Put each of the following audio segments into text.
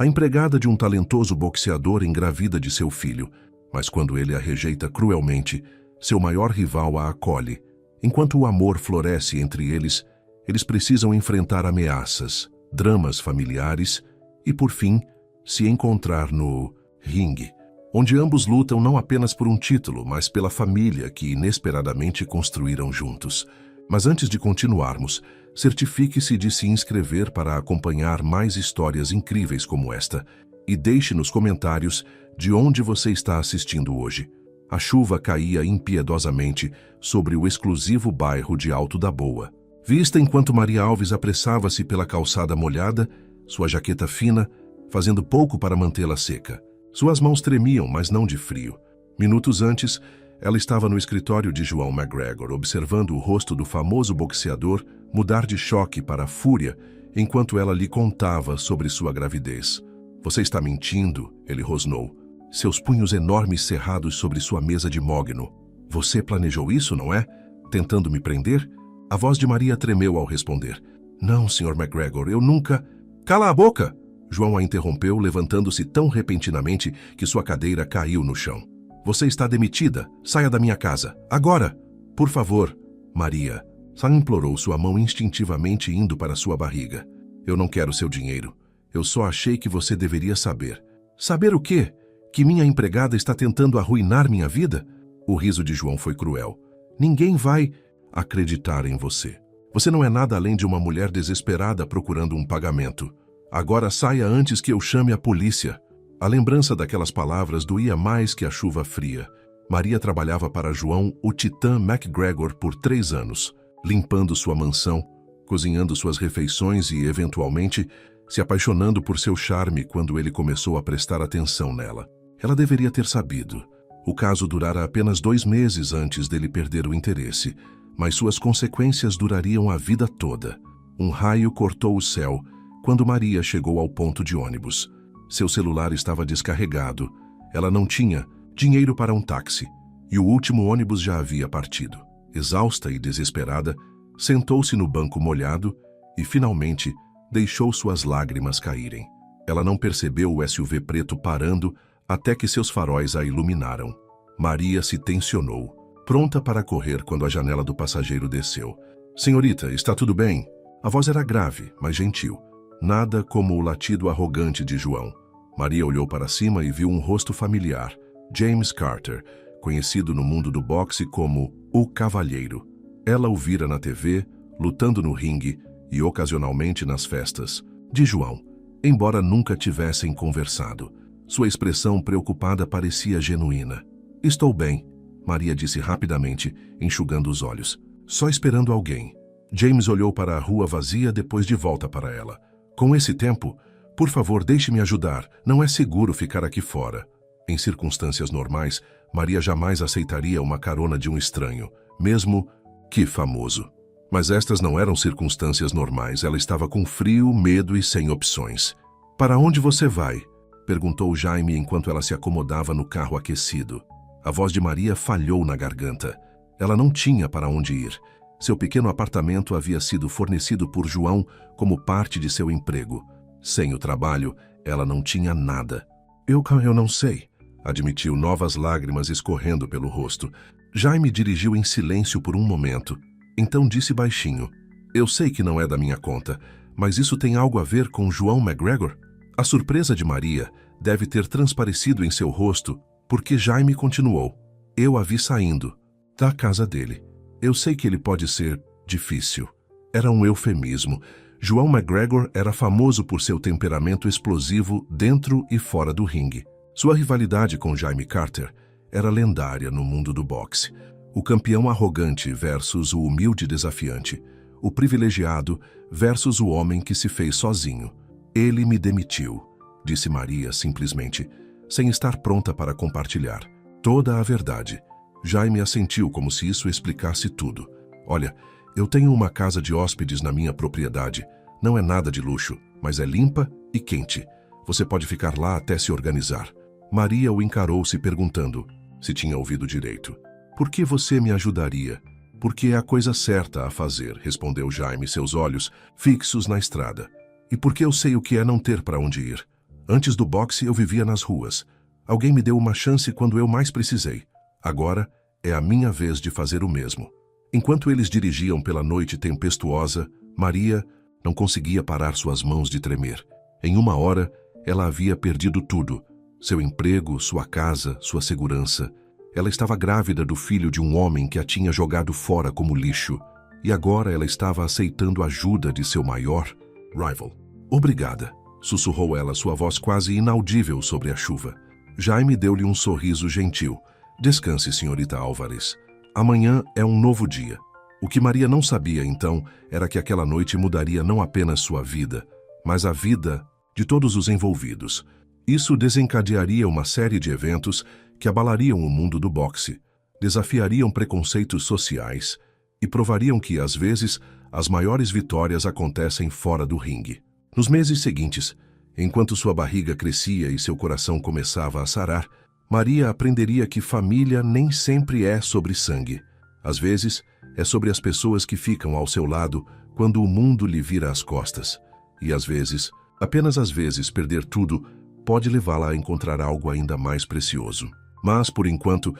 A empregada de um talentoso boxeador engravida de seu filho, mas quando ele a rejeita cruelmente, seu maior rival a acolhe. Enquanto o amor floresce entre eles, eles precisam enfrentar ameaças, dramas familiares e, por fim, se encontrar no ringue, onde ambos lutam não apenas por um título, mas pela família que inesperadamente construíram juntos. Mas antes de continuarmos, certifique-se de se inscrever para acompanhar mais histórias incríveis como esta e deixe nos comentários de onde você está assistindo hoje. A chuva caía impiedosamente sobre o exclusivo bairro de Alto da Boa. Vista enquanto Maria Alves apressava-se pela calçada molhada, sua jaqueta fina, fazendo pouco para mantê-la seca. Suas mãos tremiam, mas não de frio. Minutos antes, ela estava no escritório de João McGregor, observando o rosto do famoso boxeador mudar de choque para fúria enquanto ela lhe contava sobre sua gravidez. "Você está mentindo", ele rosnou, seus punhos enormes cerrados sobre sua mesa de mogno. "Você planejou isso, não é? Tentando me prender?" A voz de Maria tremeu ao responder. "Não, Sr. McGregor, eu nunca..." "Cala a boca!" João a interrompeu, levantando-se tão repentinamente que sua cadeira caiu no chão. "Você está demitida. Saia da minha casa. Agora! Por favor." "Maria..." Sam implorou, sua mão instintivamente indo para sua barriga. "Eu não quero seu dinheiro. Eu só achei que você deveria saber." "Saber o quê? Que minha empregada está tentando arruinar minha vida?" O riso de João foi cruel. "Ninguém vai acreditar em você. Você não é nada além de uma mulher desesperada procurando um pagamento. Agora saia antes que eu chame a polícia." A lembrança daquelas palavras doía mais que a chuva fria. Maria trabalhava para João, o Titã McGregor, por 3 anos, limpando sua mansão, cozinhando suas refeições e, eventualmente, se apaixonando por seu charme quando ele começou a prestar atenção nela. Ela deveria ter sabido. O caso durara apenas 2 meses antes dele perder o interesse, mas suas consequências durariam a vida toda. Um raio cortou o céu quando Maria chegou ao ponto de ônibus. Seu celular estava descarregado. Ela não tinha dinheiro para um táxi, e o último ônibus já havia partido. Exausta e desesperada, sentou-se no banco molhado e, finalmente, deixou suas lágrimas caírem. Ela não percebeu o SUV preto parando até que seus faróis a iluminaram. Maria se tensionou, pronta para correr quando a janela do passageiro desceu. "Senhorita, está tudo bem?" A voz era grave, mas gentil. Nada como o latido arrogante de João. Maria olhou para cima e viu um rosto familiar. James Carter, conhecido no mundo do boxe como o Cavalheiro. Ela o vira na TV, lutando no ringue e ocasionalmente nas festas de João, embora nunca tivessem conversado. Sua expressão preocupada parecia genuína. "Estou bem", Maria disse rapidamente, enxugando os olhos. "Só esperando alguém." James olhou para a rua vazia, depois de volta para ela. "Com esse tempo, por favor, deixe-me ajudar. Não é seguro ficar aqui fora." Em circunstâncias normais, Maria jamais aceitaria uma carona de um estranho, mesmo que famoso. Mas estas não eram circunstâncias normais. Ela estava com frio, medo e sem opções. "Para onde você vai?" perguntou Jaime enquanto ela se acomodava no carro aquecido. A voz de Maria falhou na garganta. Ela não tinha para onde ir. Seu pequeno apartamento havia sido fornecido por João como parte de seu emprego. Sem o trabalho, ela não tinha nada. Eu não sei", admitiu, novas lágrimas escorrendo pelo rosto. Jaime dirigiu em silêncio por um momento. Então disse baixinho: "Eu sei que não é da minha conta, mas isso tem algo a ver com João McGregor?" A surpresa de Maria deve ter transparecido em seu rosto, porque Jaime continuou: "Eu a vi saindo da casa dele. Eu sei que ele pode ser difícil." Era um eufemismo. João McGregor era famoso por seu temperamento explosivo dentro e fora do ringue. Sua rivalidade com Jaime Carter era lendária no mundo do boxe. O campeão arrogante versus o humilde desafiante. O privilegiado versus o homem que se fez sozinho. "Ele me demitiu", disse Maria simplesmente, sem estar pronta para compartilhar toda a verdade. Jaime assentiu como se isso explicasse tudo. "Olha, eu tenho uma casa de hóspedes na minha propriedade. Não é nada de luxo, mas é limpa e quente. Você pode ficar lá até se organizar." Maria o encarou se perguntando se tinha ouvido direito. "Por que você me ajudaria?" "Porque é a coisa certa a fazer", respondeu Jaime, seus olhos fixos na estrada. "E porque eu sei o que é não ter para onde ir." Antes do boxe, eu vivia nas ruas. Alguém me deu uma chance quando eu mais precisei. Agora é a minha vez de fazer o mesmo. Enquanto eles dirigiam pela noite tempestuosa, Maria não conseguia parar suas mãos de tremer. Em uma hora, ela havia perdido tudo. Seu emprego, sua casa, sua segurança. Ela estava grávida do filho de um homem que a tinha jogado fora como lixo. E agora ela estava aceitando a ajuda de seu maior rival. Obrigada, sussurrou ela, sua voz quase inaudível sobre a chuva. Jaime deu-lhe um sorriso gentil. Descanse, senhorita Álvares. Amanhã é um novo dia. O que Maria não sabia, então, era que aquela noite mudaria não apenas sua vida, mas a vida de todos os envolvidos. Isso desencadearia uma série de eventos que abalariam o mundo do boxe, desafiariam preconceitos sociais e provariam que, às vezes, as maiores vitórias acontecem fora do ringue. Nos meses seguintes, enquanto sua barriga crescia e seu coração começava a sarar, Maria aprenderia que família nem sempre é sobre sangue. Às vezes, é sobre as pessoas que ficam ao seu lado quando o mundo lhe vira as costas. E às vezes, apenas às vezes, perder tudo pode levá-la a encontrar algo ainda mais precioso. Mas, por enquanto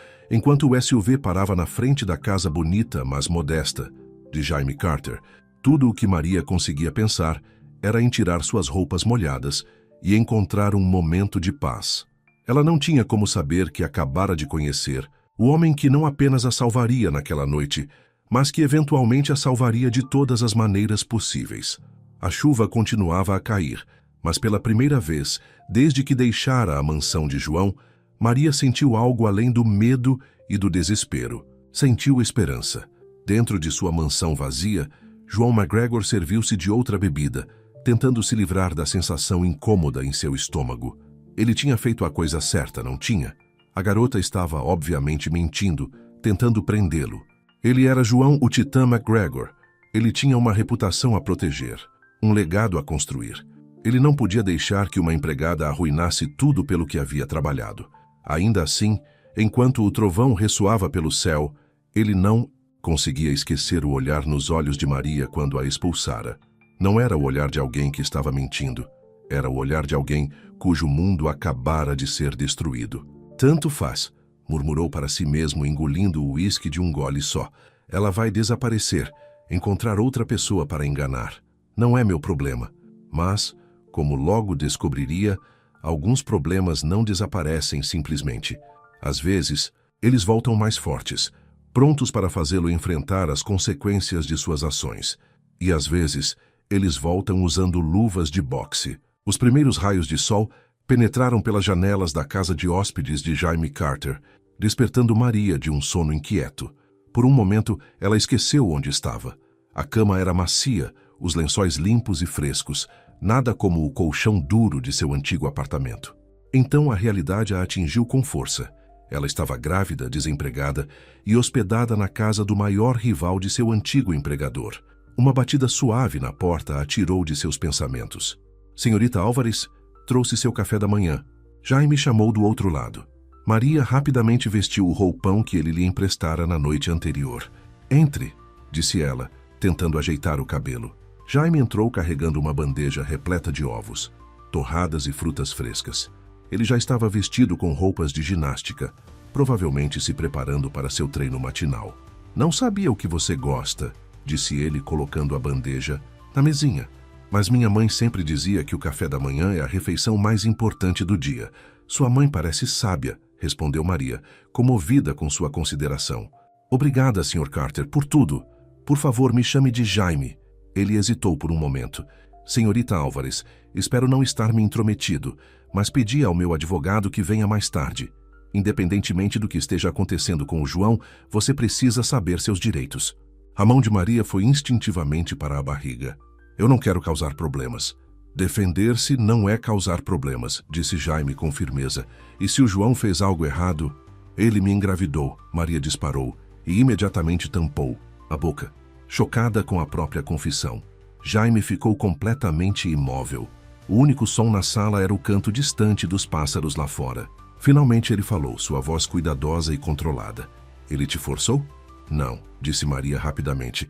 o SUV parava na frente da casa bonita, mas modesta, de Jaime Carter, tudo o que Maria conseguia pensar era em tirar suas roupas molhadas e encontrar um momento de paz. Ela não tinha como saber que acabara de conhecer o homem que não apenas a salvaria naquela noite, mas que eventualmente a salvaria de todas as maneiras possíveis. A chuva continuava a cair, mas pela primeira vez, desde que deixara a mansão de João, Maria sentiu algo além do medo e do desespero. Sentiu esperança. Dentro de sua mansão vazia, João McGregor serviu-se de outra bebida, tentando se livrar da sensação incômoda em seu estômago. Ele tinha feito a coisa certa, não tinha? A garota estava obviamente mentindo, tentando prendê-lo. Ele era João o Titã McGregor. Ele tinha uma reputação a proteger, um legado a construir. Ele não podia deixar que uma empregada arruinasse tudo pelo que havia trabalhado. Ainda assim, enquanto o trovão ressoava pelo céu, ele não conseguia esquecer o olhar nos olhos de Maria quando a expulsara. Não era o olhar de alguém que estava mentindo. Era o olhar de alguém cujo mundo acabara de ser destruído. Tanto faz, murmurou para si mesmo, engolindo o uísque de um gole só. Ela vai desaparecer, encontrar outra pessoa para enganar. Não é meu problema. Mas, como logo descobriria, alguns problemas não desaparecem simplesmente. Às vezes, eles voltam mais fortes, prontos para fazê-lo enfrentar as consequências de suas ações. E às vezes, eles voltam usando luvas de boxe. Os primeiros raios de sol penetraram pelas janelas da casa de hóspedes de Jaime Carter, despertando Maria de um sono inquieto. Por um momento, ela esqueceu onde estava. A cama era macia, os lençóis limpos e frescos, nada como o colchão duro de seu antigo apartamento. Então a realidade a atingiu com força. Ela estava grávida, desempregada e hospedada na casa do maior rival de seu antigo empregador. Uma batida suave na porta a tirou de seus pensamentos. Senhorita Álvares, trouxe seu café da manhã. Jaime chamou do outro lado. Maria rapidamente vestiu o roupão que ele lhe emprestara na noite anterior. Entre, disse ela, tentando ajeitar o cabelo. Jaime entrou carregando uma bandeja repleta de ovos, torradas e frutas frescas. Ele já estava vestido com roupas de ginástica, provavelmente se preparando para seu treino matinal. Não sabia o que você gosta, disse ele, colocando a bandeja na mesinha. Mas minha mãe sempre dizia que o café da manhã é a refeição mais importante do dia. Sua mãe parece sábia, respondeu Maria, comovida com sua consideração. Obrigada, Sr. Carter, por tudo. Por favor, me chame de Jaime. Ele hesitou por um momento. Senhorita Álvares, espero não estar me intrometido, mas pedi ao meu advogado que venha mais tarde. Independentemente do que esteja acontecendo com o João, você precisa saber seus direitos. A mão de Maria foi instintivamente para a barriga. Eu não quero causar problemas. Defender-se não é causar problemas, disse Jaime com firmeza. E se o João fez algo errado, ele me engravidou, Maria disparou, e imediatamente tampou a boca, chocada com a própria confissão. Jaime ficou completamente imóvel. O único som na sala era o canto distante dos pássaros lá fora. Finalmente ele falou, sua voz cuidadosa e controlada. Ele te forçou? Não, disse Maria rapidamente.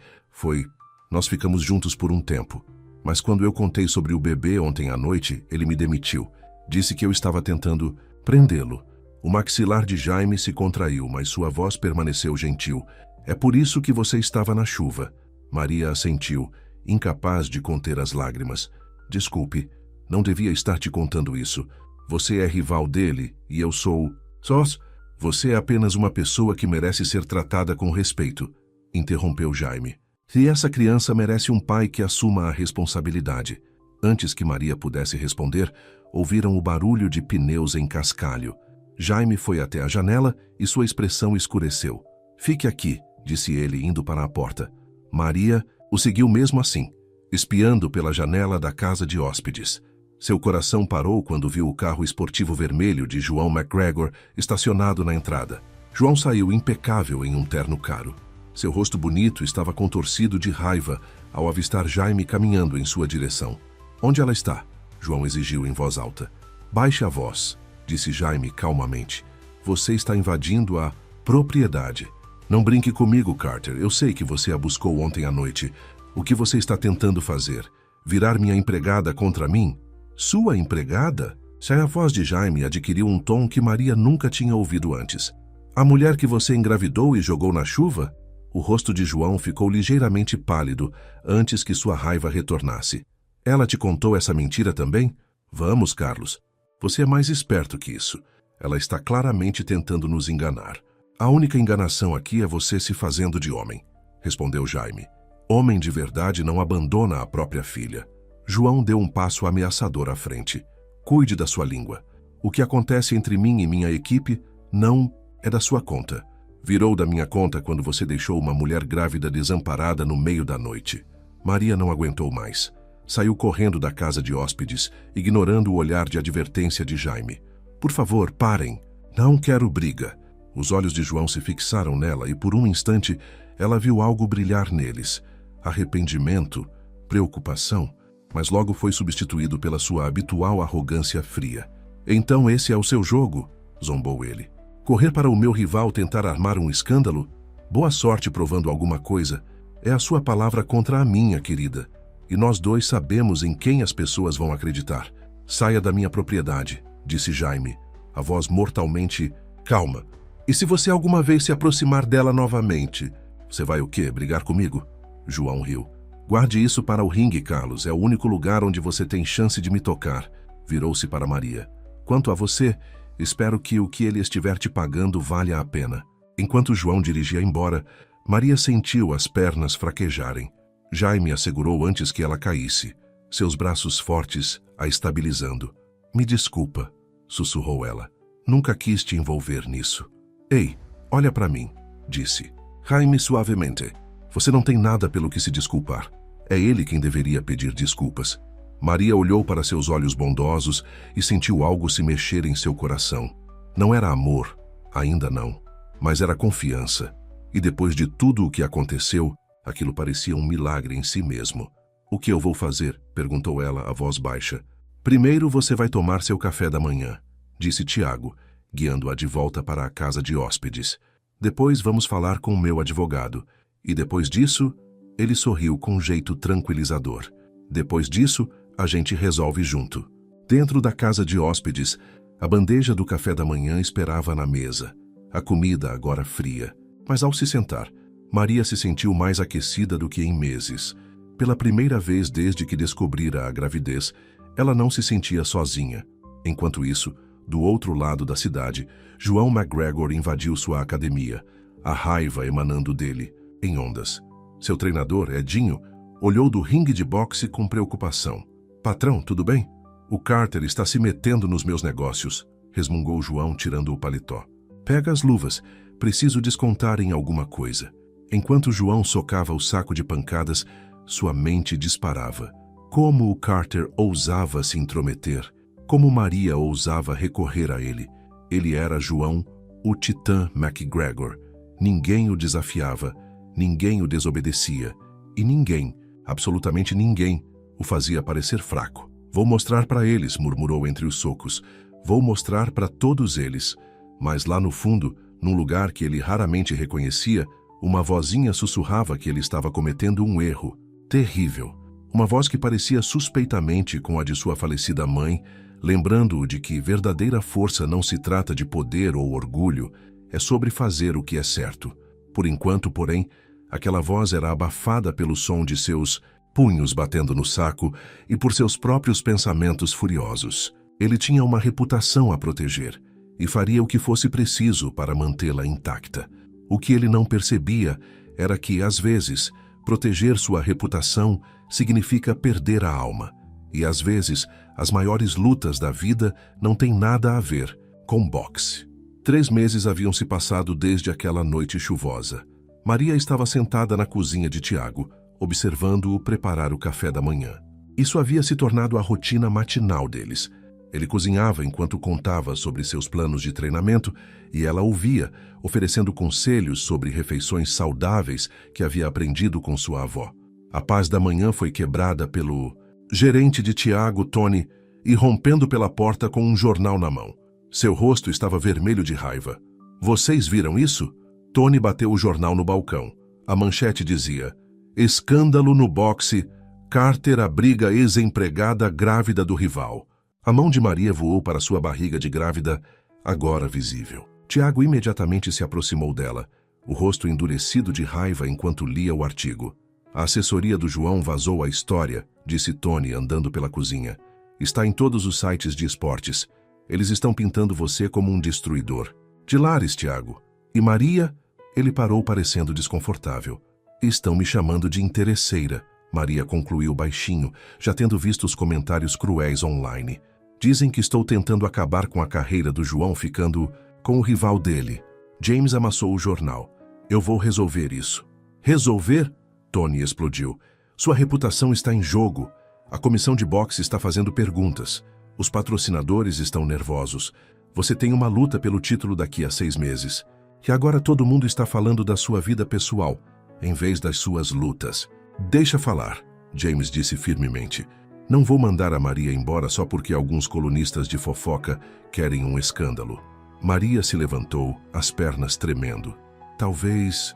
Nós ficamos juntos por um tempo. Mas quando eu contei sobre o bebê ontem à noite, ele me demitiu. Disse que eu estava tentando prendê-lo. O maxilar de Jaime se contraiu, mas sua voz permaneceu gentil. É por isso que você estava na chuva. Maria assentiu, incapaz de conter as lágrimas. Desculpe, não devia estar te contando isso. Você é rival dele e eu sou... Sós, você é apenas uma pessoa que merece ser tratada com respeito, interrompeu Jaime. E essa criança merece um pai que assuma a responsabilidade. Antes que Maria pudesse responder, ouviram o barulho de pneus em cascalho. Jaime foi até a janela e sua expressão escureceu. Fique aqui, disse ele, indo para a porta. Maria o seguiu mesmo assim, espiando pela janela da casa de hóspedes. Seu coração parou quando viu o carro esportivo vermelho de João McGregor estacionado na entrada. João saiu impecável em um terno caro. Seu rosto bonito estava contorcido de raiva ao avistar Jaime caminhando em sua direção. Onde ela está? João exigiu em voz alta. Baixe a voz, disse Jaime calmamente. Você está invadindo a propriedade. Não brinque comigo, Carter. Eu sei que você a buscou ontem à noite. O que você está tentando fazer? Virar minha empregada contra mim? Sua empregada? A voz de Jaime adquiriu um tom que Maria nunca tinha ouvido antes. A mulher que você engravidou e jogou na chuva? O rosto de João ficou ligeiramente pálido antes que sua raiva retornasse. Ela te contou essa mentira também? Vamos, Carlos. Você é mais esperto que isso. Ela está claramente tentando nos enganar. A única enganação aqui é você se fazendo de homem, respondeu Jaime. Homem de verdade não abandona a própria filha. João deu um passo ameaçador à frente. Cuide da sua língua. O que acontece entre mim e minha equipe não é da sua conta. Virou da minha conta quando você deixou uma mulher grávida desamparada no meio da noite. Maria não aguentou mais. Saiu correndo da casa de hóspedes, ignorando o olhar de advertência de Jaime. Por favor, parem. Não quero briga. Os olhos de João se fixaram nela e por um instante ela viu algo brilhar neles. Arrependimento, preocupação, mas logo foi substituído pela sua habitual arrogância fria. Então esse é o seu jogo? Zombou ele. Correr para o meu rival tentar armar um escândalo? Boa sorte provando alguma coisa. É a sua palavra contra a minha, querida. E nós dois sabemos em quem as pessoas vão acreditar. Saia da minha propriedade, disse Jaime, a voz mortalmente calma. E se você alguma vez se aproximar dela novamente, você vai o quê? Brigar comigo? João riu. Guarde isso para o ringue, Carlos. É o único lugar onde você tem chance de me tocar. Virou-se para Maria. Quanto a você, espero que o que ele estiver te pagando valha a pena. Enquanto João dirigia embora, Maria sentiu as pernas fraquejarem. Jaime a segurou antes que ela caísse, seus braços fortes a estabilizando. Me desculpa, sussurrou ela. Nunca quis te envolver nisso. Ei, olha para mim, disse. Jaime suavemente. Você não tem nada pelo que se desculpar. É ele quem deveria pedir desculpas. Maria olhou para seus olhos bondosos e sentiu algo se mexer em seu coração. Não era amor, ainda não, mas era confiança. E depois de tudo o que aconteceu, aquilo parecia um milagre em si mesmo. O que eu vou fazer? Perguntou ela, a voz baixa. Primeiro você vai tomar seu café da manhã, disse Tiago, guiando-a de volta para a casa de hóspedes. Depois vamos falar com o meu advogado. E depois disso, ele sorriu com um jeito tranquilizador. Depois disso, a gente resolve junto. Dentro da casa de hóspedes, a bandeja do café da manhã esperava na mesa. A comida agora fria. Mas ao se sentar, Maria se sentiu mais aquecida do que em meses. Pela primeira vez desde que descobrira a gravidez, ela não se sentia sozinha. Enquanto isso, do outro lado da cidade, João McGregor invadiu sua academia, a raiva emanando dele, em ondas. Seu treinador, Edinho, olhou do ringue de boxe com preocupação. Patrão, tudo bem? O Carter está se metendo nos meus negócios, resmungou João tirando o paletó. Pega as luvas, preciso descontar em alguma coisa. Enquanto João socava o saco de pancadas, sua mente disparava. Como o Carter ousava se intrometer, como Maria ousava recorrer a ele. Ele era João, o Titã McGregor. Ninguém o desafiava, ninguém o desobedecia, e ninguém, absolutamente ninguém, o fazia parecer fraco. Vou mostrar para eles, murmurou entre os socos. Vou mostrar para todos eles. Mas lá no fundo, num lugar que ele raramente reconhecia, uma vozinha sussurrava que ele estava cometendo um erro terrível. Uma voz que parecia suspeitamente com a de sua falecida mãe, lembrando-o de que verdadeira força não se trata de poder ou orgulho, é sobre fazer o que é certo. Por enquanto, porém, aquela voz era abafada pelo som de seus punhos batendo no saco e por seus próprios pensamentos furiosos. Ele tinha uma reputação a proteger e faria o que fosse preciso para mantê-la intacta. O que ele não percebia era que, às vezes, proteger sua reputação significa perder a alma. E, às vezes, as maiores lutas da vida não têm nada a ver com boxe. 3 meses haviam se passado desde aquela noite chuvosa. Maria estava sentada na cozinha de Tiago, observando-o preparar o café da manhã. Isso havia se tornado a rotina matinal deles. Ele cozinhava enquanto contava sobre seus planos de treinamento e ela ouvia, oferecendo conselhos sobre refeições saudáveis que havia aprendido com sua avó. A paz da manhã foi quebrada pelo gerente de Tiago, Tony, irrompendo pela porta com um jornal na mão. Seu rosto estava vermelho de raiva. "Vocês viram isso?" Tony bateu o jornal no balcão. A manchete dizia: "Escândalo no boxe. Carter abriga ex-empregada grávida do rival." A mão de Maria voou para sua barriga de grávida, agora visível. Tiago imediatamente se aproximou dela, o rosto endurecido de raiva enquanto lia o artigo. "A assessoria do João vazou a história", disse Tony andando pela cozinha. "Está em todos os sites de esportes. Eles estão pintando você como um destruidor." "De lares, Tiago." "E Maria?" Ele parou parecendo desconfortável. "Estão me chamando de interesseira", Maria concluiu baixinho, já tendo visto os comentários cruéis online. "Dizem que estou tentando acabar com a carreira do João ficando com o rival dele." James amassou o jornal. "Eu vou resolver isso." "Resolver?" Tony explodiu. "Sua reputação está em jogo. A comissão de boxe está fazendo perguntas. Os patrocinadores estão nervosos. Você tem uma luta pelo título daqui a 6 meses. E agora todo mundo está falando da sua vida pessoal, em vez das suas lutas." "Deixa falar", James disse firmemente. "Não vou mandar a Maria embora só porque alguns colunistas de fofoca querem um escândalo." Maria se levantou, as pernas tremendo. Talvez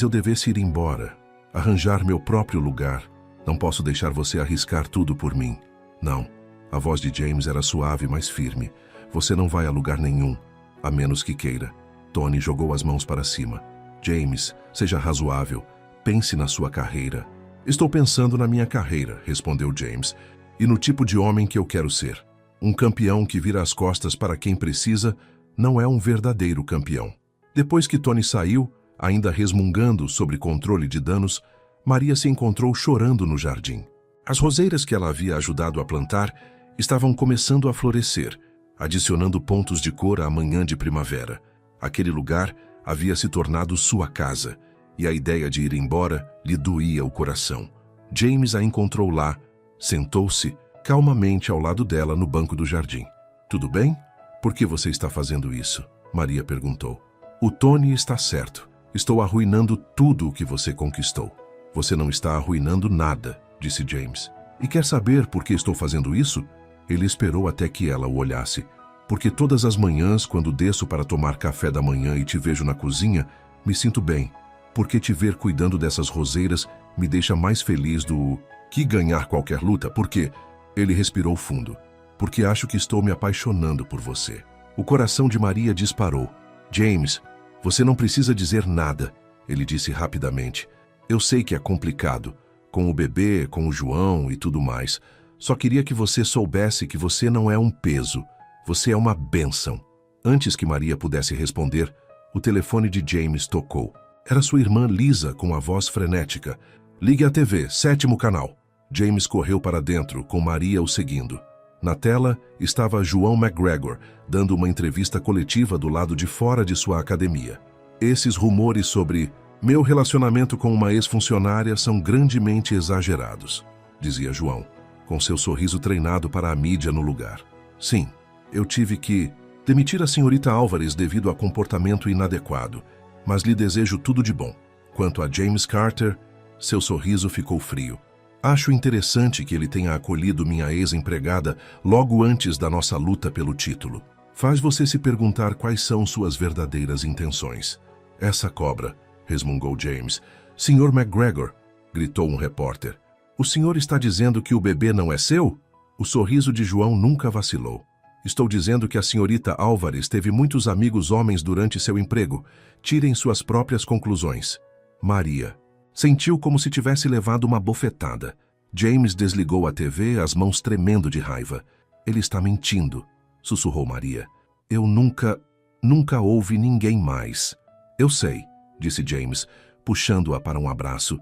eu devesse ir embora, arranjar meu próprio lugar. Não posso deixar você arriscar tudo por mim." "Não." A voz de James era suave, mas firme. "Você não vai a lugar nenhum, a menos que queira." Tony jogou as mãos para cima. "James, seja razoável. Pense na sua carreira." "Estou pensando na minha carreira", respondeu James, "e no tipo de homem que eu quero ser. Um campeão que vira as costas para quem precisa não é um verdadeiro campeão." Depois que Tony saiu, ainda resmungando sobre controle de danos, Maria se encontrou chorando no jardim. As roseiras que ela havia ajudado a plantar estavam começando a florescer, adicionando pontos de cor à manhã de primavera. Aquele lugar havia se tornado sua casa, e a ideia de ir embora lhe doía o coração. James a encontrou lá, sentou-se calmamente ao lado dela no banco do jardim. "Tudo bem? Por que você está fazendo isso?" Maria perguntou. "O Tony está certo. Estou arruinando tudo o que você conquistou." "Você não está arruinando nada", disse James. "E quer saber por que estou fazendo isso?" Ele esperou até que ela o olhasse. "Porque todas as manhãs, quando desço para tomar café da manhã e te vejo na cozinha, me sinto bem. Porque te ver cuidando dessas roseiras me deixa mais feliz do que ganhar qualquer luta, porque..." Ele respirou fundo. "Porque acho que estou me apaixonando por você." O coração de Maria disparou. "James, você não precisa dizer nada", ele disse rapidamente. "Eu sei que é complicado, com o bebê, com o João e tudo mais. Só queria que você soubesse que você não é um peso. Você é uma bênção." Antes que Maria pudesse responder, o telefone de James tocou. Era sua irmã Lisa com a voz frenética. "Ligue à TV, 7º canal." James correu para dentro, com Maria o seguindo. Na tela estava João McGregor, dando uma entrevista coletiva do lado de fora de sua academia. "Esses rumores sobre meu relacionamento com uma ex-funcionária são grandemente exagerados", dizia João, com seu sorriso treinado para a mídia no lugar. "Sim, eu tive que demitir a senhorita Álvares devido a comportamento inadequado, mas lhe desejo tudo de bom." Quanto a James Carter, seu sorriso ficou frio. "Acho interessante que ele tenha acolhido minha ex-empregada logo antes da nossa luta pelo título. Faz você se perguntar quais são suas verdadeiras intenções." "Essa cobra", resmungou James. "Sr. McGregor", gritou um repórter. "O senhor está dizendo que o bebê não é seu?" O sorriso de João nunca vacilou. Estou dizendo que a senhorita Álvares teve muitos amigos homens durante seu emprego. Tirem suas próprias conclusões. Maria sentiu como se tivesse levado uma bofetada. James desligou a TV, as mãos tremendo de raiva. Ele está mentindo, sussurrou Maria. Eu nunca houve ninguém mais. Eu sei, disse James, puxando-a para um abraço.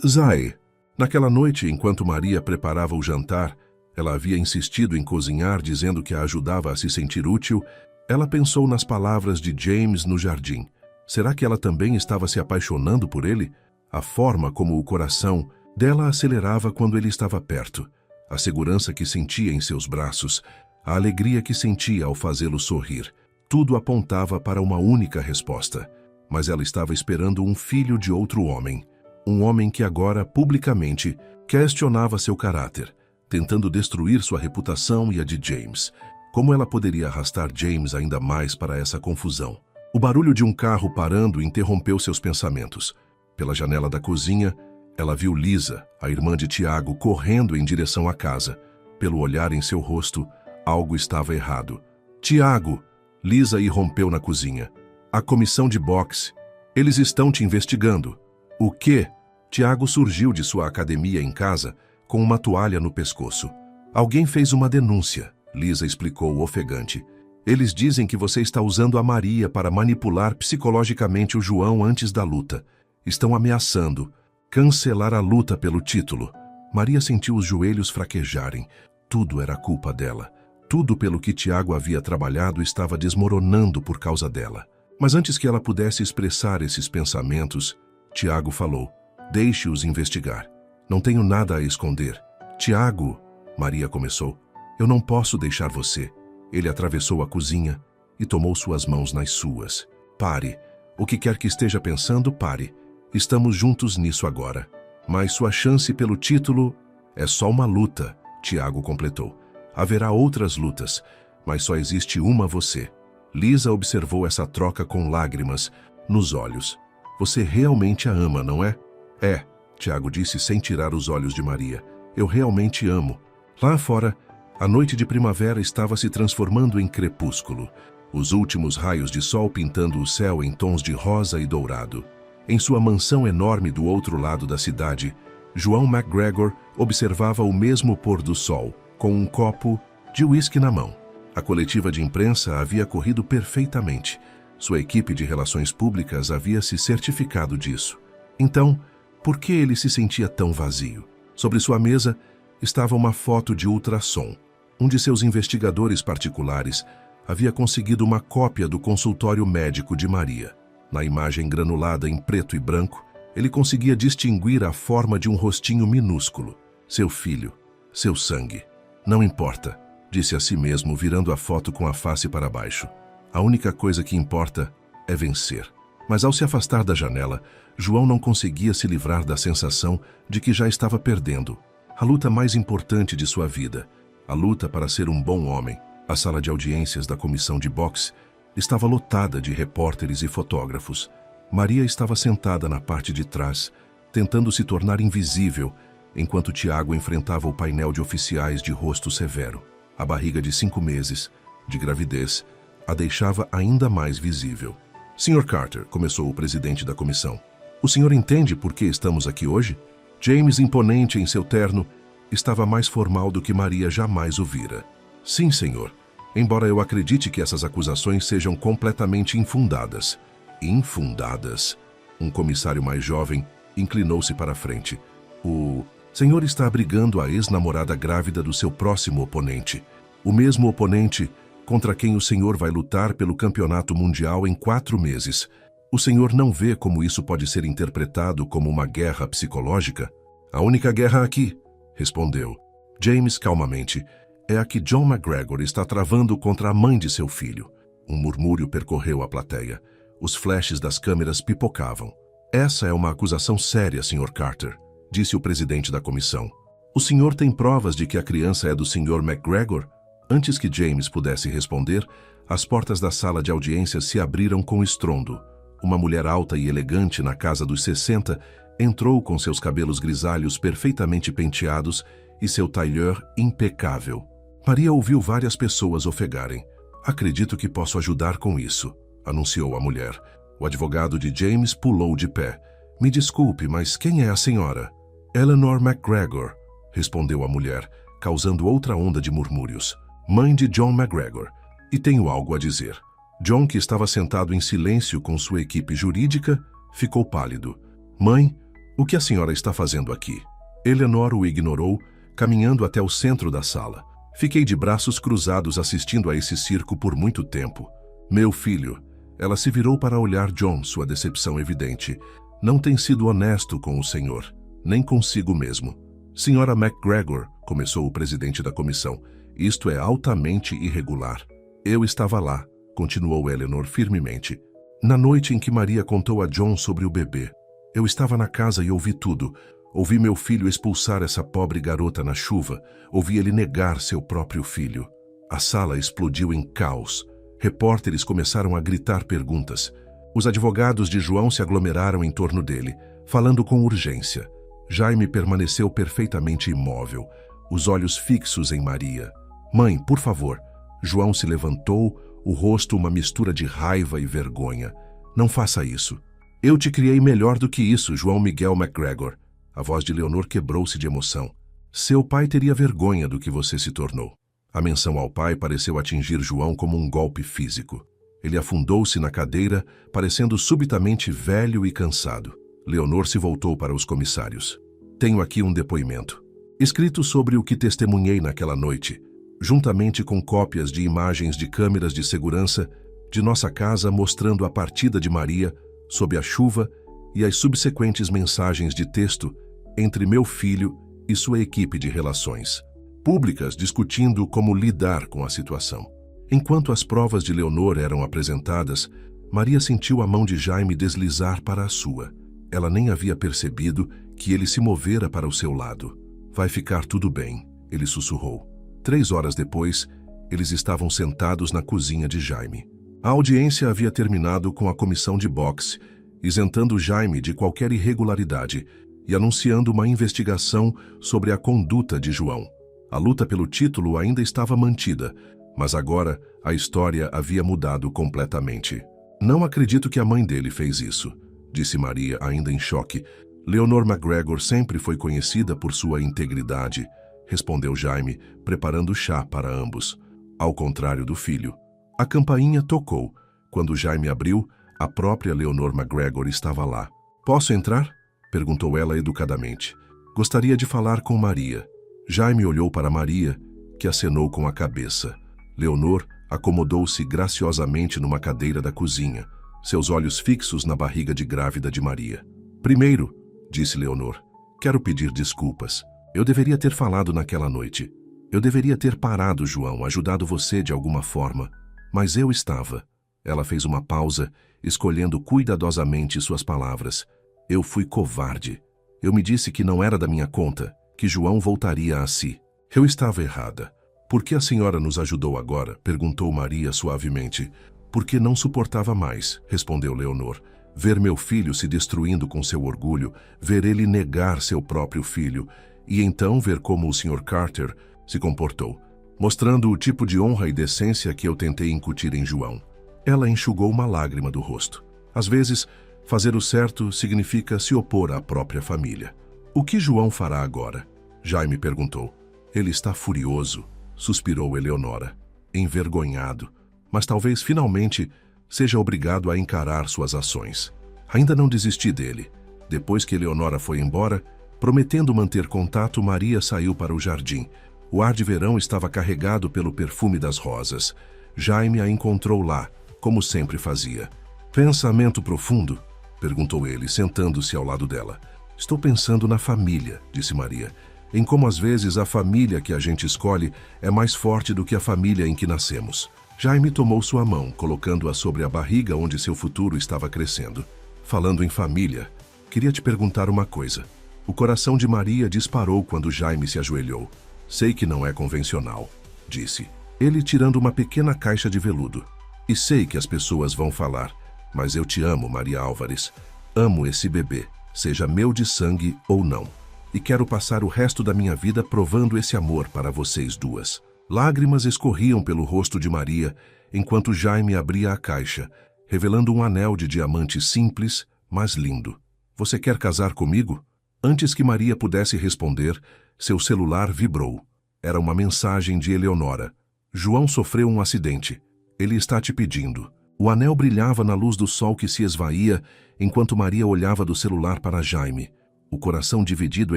Zay. Naquela noite, enquanto Maria preparava o jantar, ela havia insistido em cozinhar, dizendo que a ajudava a se sentir útil. Ela pensou nas palavras de James no jardim. Será que ela também estava se apaixonando por ele? A forma como o coração dela acelerava quando ele estava perto, a segurança que sentia em seus braços, a alegria que sentia ao fazê-lo sorrir. Tudo apontava para uma única resposta. Mas ela estava esperando um filho de outro homem. Um homem que agora, publicamente, questionava seu caráter, tentando destruir sua reputação e a de James. Como ela poderia arrastar James ainda mais para essa confusão? O barulho de um carro parando interrompeu seus pensamentos. Pela janela da cozinha, ela viu Lisa, a irmã de Tiago, correndo em direção à casa. Pelo olhar em seu rosto, algo estava errado. Tiago! Lisa irrompeu na cozinha. A comissão de boxe. Eles estão te investigando. O quê? Tiago surgiu de sua academia em casa com uma toalha no pescoço. Alguém fez uma denúncia, Lisa explicou ofegante. Eles dizem que você está usando a Maria para manipular psicologicamente o João antes da luta. Estão ameaçando cancelar a luta pelo título. Maria sentiu os joelhos fraquejarem. Tudo era culpa dela. Tudo pelo que Tiago havia trabalhado estava desmoronando por causa dela. Mas antes que ela pudesse expressar esses pensamentos, Tiago falou: deixe-os investigar. Não tenho nada a esconder. Tiago, Maria começou. Eu não posso deixar você. Ele atravessou a cozinha e tomou suas mãos nas suas. Pare. O que quer que esteja pensando, pare. Estamos juntos nisso agora. Mas sua chance pelo título é só uma luta, Tiago completou. Haverá outras lutas, mas só existe uma você. Lisa observou essa troca com lágrimas nos olhos. Você realmente a ama, não é? É, Tiago disse sem tirar os olhos de Maria. Eu realmente amo. Lá fora, a noite de primavera estava se transformando em crepúsculo, os últimos raios de sol pintando o céu em tons de rosa e dourado. Em sua mansão enorme do outro lado da cidade, João McGregor observava o mesmo pôr do sol, com um copo de uísque na mão. A coletiva de imprensa havia corrido perfeitamente. Sua equipe de relações públicas havia se certificado disso. Então, por que ele se sentia tão vazio? Sobre sua mesa estava uma foto de ultrassom. Um de seus investigadores particulares havia conseguido uma cópia do consultório médico de Maria. Na imagem granulada em preto e branco, ele conseguia distinguir a forma de um rostinho minúsculo. Seu filho, seu sangue. Não importa, disse a si mesmo, virando a foto com a face para baixo. A única coisa que importa é vencer. Mas ao se afastar da janela, João não conseguia se livrar da sensação de que já estava perdendo a luta mais importante de sua vida, a luta para ser um bom homem. A sala de audiências da comissão de boxe estava lotada de repórteres e fotógrafos. Maria estava sentada na parte de trás, tentando se tornar invisível, enquanto Tiago enfrentava o painel de oficiais de rosto severo. A barriga de 5 meses, de gravidez, a deixava ainda mais visível. Sr. Carter, começou o presidente da comissão, o senhor entende por que estamos aqui hoje? James, imponente em seu terno, estava mais formal do que Maria jamais o vira. Sim, senhor. Embora eu acredite que essas acusações sejam completamente infundadas. Infundadas? Um comissário mais jovem inclinou-se para a frente. O senhor está abrigando a ex-namorada grávida do seu próximo oponente. O mesmo oponente contra quem o senhor vai lutar pelo campeonato mundial em 4 meses. O senhor não vê como isso pode ser interpretado como uma guerra psicológica? A única guerra aqui, respondeu James calmamente, é a que John McGregor está travando contra a mãe de seu filho. Um murmúrio percorreu a plateia. Os flashes das câmeras pipocavam. Essa é uma acusação séria, Sr. Carter, disse o presidente da comissão. O senhor tem provas de que a criança é do Sr. McGregor? Antes que James pudesse responder, as portas da sala de audiências se abriram com estrondo. Uma mulher alta e elegante na casa dos 60 entrou com seus cabelos grisalhos perfeitamente penteados e seu tailleur impecável. Maria ouviu várias pessoas ofegarem. Acredito que posso ajudar com isso, anunciou a mulher. O advogado de James pulou de pé. Me desculpe, mas quem é a senhora? Eleanor McGregor, respondeu a mulher, causando outra onda de murmúrios. Mãe de John McGregor. E tenho algo a dizer. John, que estava sentado em silêncio com sua equipe jurídica, ficou pálido. Mãe, o que a senhora está fazendo aqui? Eleanor o ignorou, caminhando até o centro da sala. Fiquei de braços cruzados assistindo a esse circo por muito tempo. Meu filho. Ela se virou para olhar John, sua decepção evidente. Não tem sido honesto com o senhor, nem consigo mesmo. Senhora McGregor, começou o presidente da comissão, isto é altamente irregular. Eu estava lá, continuou Eleanor firmemente. Na noite em que Maria contou a John sobre o bebê. Eu estava na casa e ouvi tudo. Ouvi meu filho expulsar essa pobre garota na chuva. Ouvi ele negar seu próprio filho. A sala explodiu em caos. Repórteres começaram a gritar perguntas. Os advogados de João se aglomeraram em torno dele, falando com urgência. Jaime permaneceu perfeitamente imóvel, os olhos fixos em Maria. Mãe, por favor. João se levantou, o rosto uma mistura de raiva e vergonha. Não faça isso. Eu te criei melhor do que isso, João Miguel McGregor. A voz de Leonor quebrou-se de emoção. Seu pai teria vergonha do que você se tornou. A menção ao pai pareceu atingir João como um golpe físico. Ele afundou-se na cadeira, parecendo subitamente velho e cansado. Leonor se voltou para os comissários. Tenho aqui um depoimento, escrito sobre o que testemunhei naquela noite, juntamente com cópias de imagens de câmeras de segurança de nossa casa mostrando a partida de Maria sob a chuva e as subsequentes mensagens de texto entre meu filho e sua equipe de relações públicas discutindo como lidar com a situação. Enquanto as provas de Leonor eram apresentadas, Maria sentiu a mão de Jaime deslizar para a sua. Ela nem havia percebido que ele se movera para o seu lado. Vai ficar tudo bem, ele sussurrou. 3 horas depois, eles estavam sentados na cozinha de Jaime. A audiência havia terminado com a comissão de boxe, isentando Jaime de qualquer irregularidade e anunciando uma investigação sobre a conduta de João. A luta pelo título ainda estava mantida, mas agora a história havia mudado completamente. Não acredito que a mãe dele fez isso, disse Maria, ainda em choque. Leonor McGregor sempre foi conhecida por sua integridade, respondeu Jaime, preparando chá para ambos. Ao contrário do filho. A campainha tocou. Quando Jaime abriu, a própria Leonor McGregor estava lá. Posso entrar? Perguntou ela educadamente. Gostaria de falar com Maria. Jaime olhou para Maria, que acenou com a cabeça. Leonor acomodou-se graciosamente numa cadeira da cozinha, seus olhos fixos na barriga de grávida de Maria. Primeiro, disse Leonor, quero pedir desculpas. Eu deveria ter falado naquela noite. Eu deveria ter parado, João, ajudado você de alguma forma. Mas eu estava. Ela fez uma pausa, escolhendo cuidadosamente suas palavras. Eu fui covarde. Eu me disse que não era da minha conta, que João voltaria a si. Eu estava errada. Por que a senhora nos ajudou agora? Perguntou Maria suavemente. Porque não suportava mais, respondeu Leonor. Ver meu filho se destruindo com seu orgulho, ver ele negar seu próprio filho, e então ver como o Sr. Carter se comportou, mostrando o tipo de honra e decência que eu tentei incutir em João. Ela enxugou uma lágrima do rosto. Às vezes, fazer o certo significa se opor à própria família. O que João fará agora? Jaime perguntou. Ele está furioso, suspirou Eleonora, envergonhado, mas talvez finalmente seja obrigado a encarar suas ações. Ainda não desisti dele. Depois que Eleonora foi embora, prometendo manter contato, Maria saiu para o jardim. O ar de verão estava carregado pelo perfume das rosas. Jaime a encontrou lá, como sempre fazia. Pensamento profundo? Perguntou ele, sentando-se ao lado dela. Estou pensando na família, disse Maria, em como às vezes a família que a gente escolhe é mais forte do que a família em que nascemos. Jaime tomou sua mão, colocando-a sobre a barriga onde seu futuro estava crescendo. Falando em família, queria te perguntar uma coisa. O coração de Maria disparou quando Jaime se ajoelhou. Sei que não é convencional, disse, ele tirando uma pequena caixa de veludo. E sei que as pessoas vão falar, mas eu te amo, Maria Álvares. Amo esse bebê, seja meu de sangue ou não. e quero passar o resto da minha vida provando esse amor para vocês duas. Lágrimas escorriam pelo rosto de Maria enquanto Jaime abria a caixa, revelando um anel de diamante simples, mas lindo. Você quer casar comigo? Antes que Maria pudesse responder, seu celular vibrou. Era uma mensagem de Eleonora. João sofreu um acidente. Ele está te pedindo. O anel brilhava na luz do sol que se esvaía enquanto Maria olhava do celular para Jaime, o coração dividido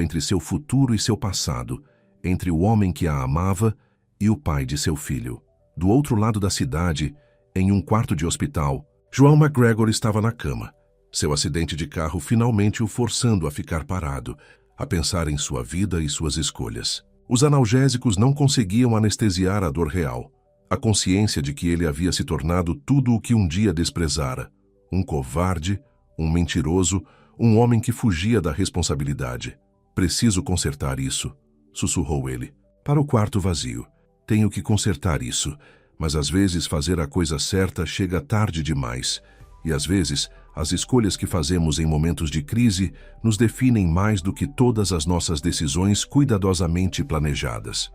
entre seu futuro e seu passado, entre o homem que a amava e o pai de seu filho. Do outro lado da cidade, em um quarto de hospital, João McGregor estava na cama, seu acidente de carro finalmente o forçando a ficar parado, a pensar em sua vida e suas escolhas. Os analgésicos não conseguiam anestesiar a dor real, a consciência de que ele havia se tornado tudo o que um dia desprezara, um covarde, um mentiroso, um homem que fugia da responsabilidade. Preciso consertar isso, sussurrou ele, para o quarto vazio. Tenho que consertar isso, mas às vezes fazer a coisa certa chega tarde demais, e às vezes as escolhas que fazemos em momentos de crise nos definem mais do que todas as nossas decisões cuidadosamente planejadas.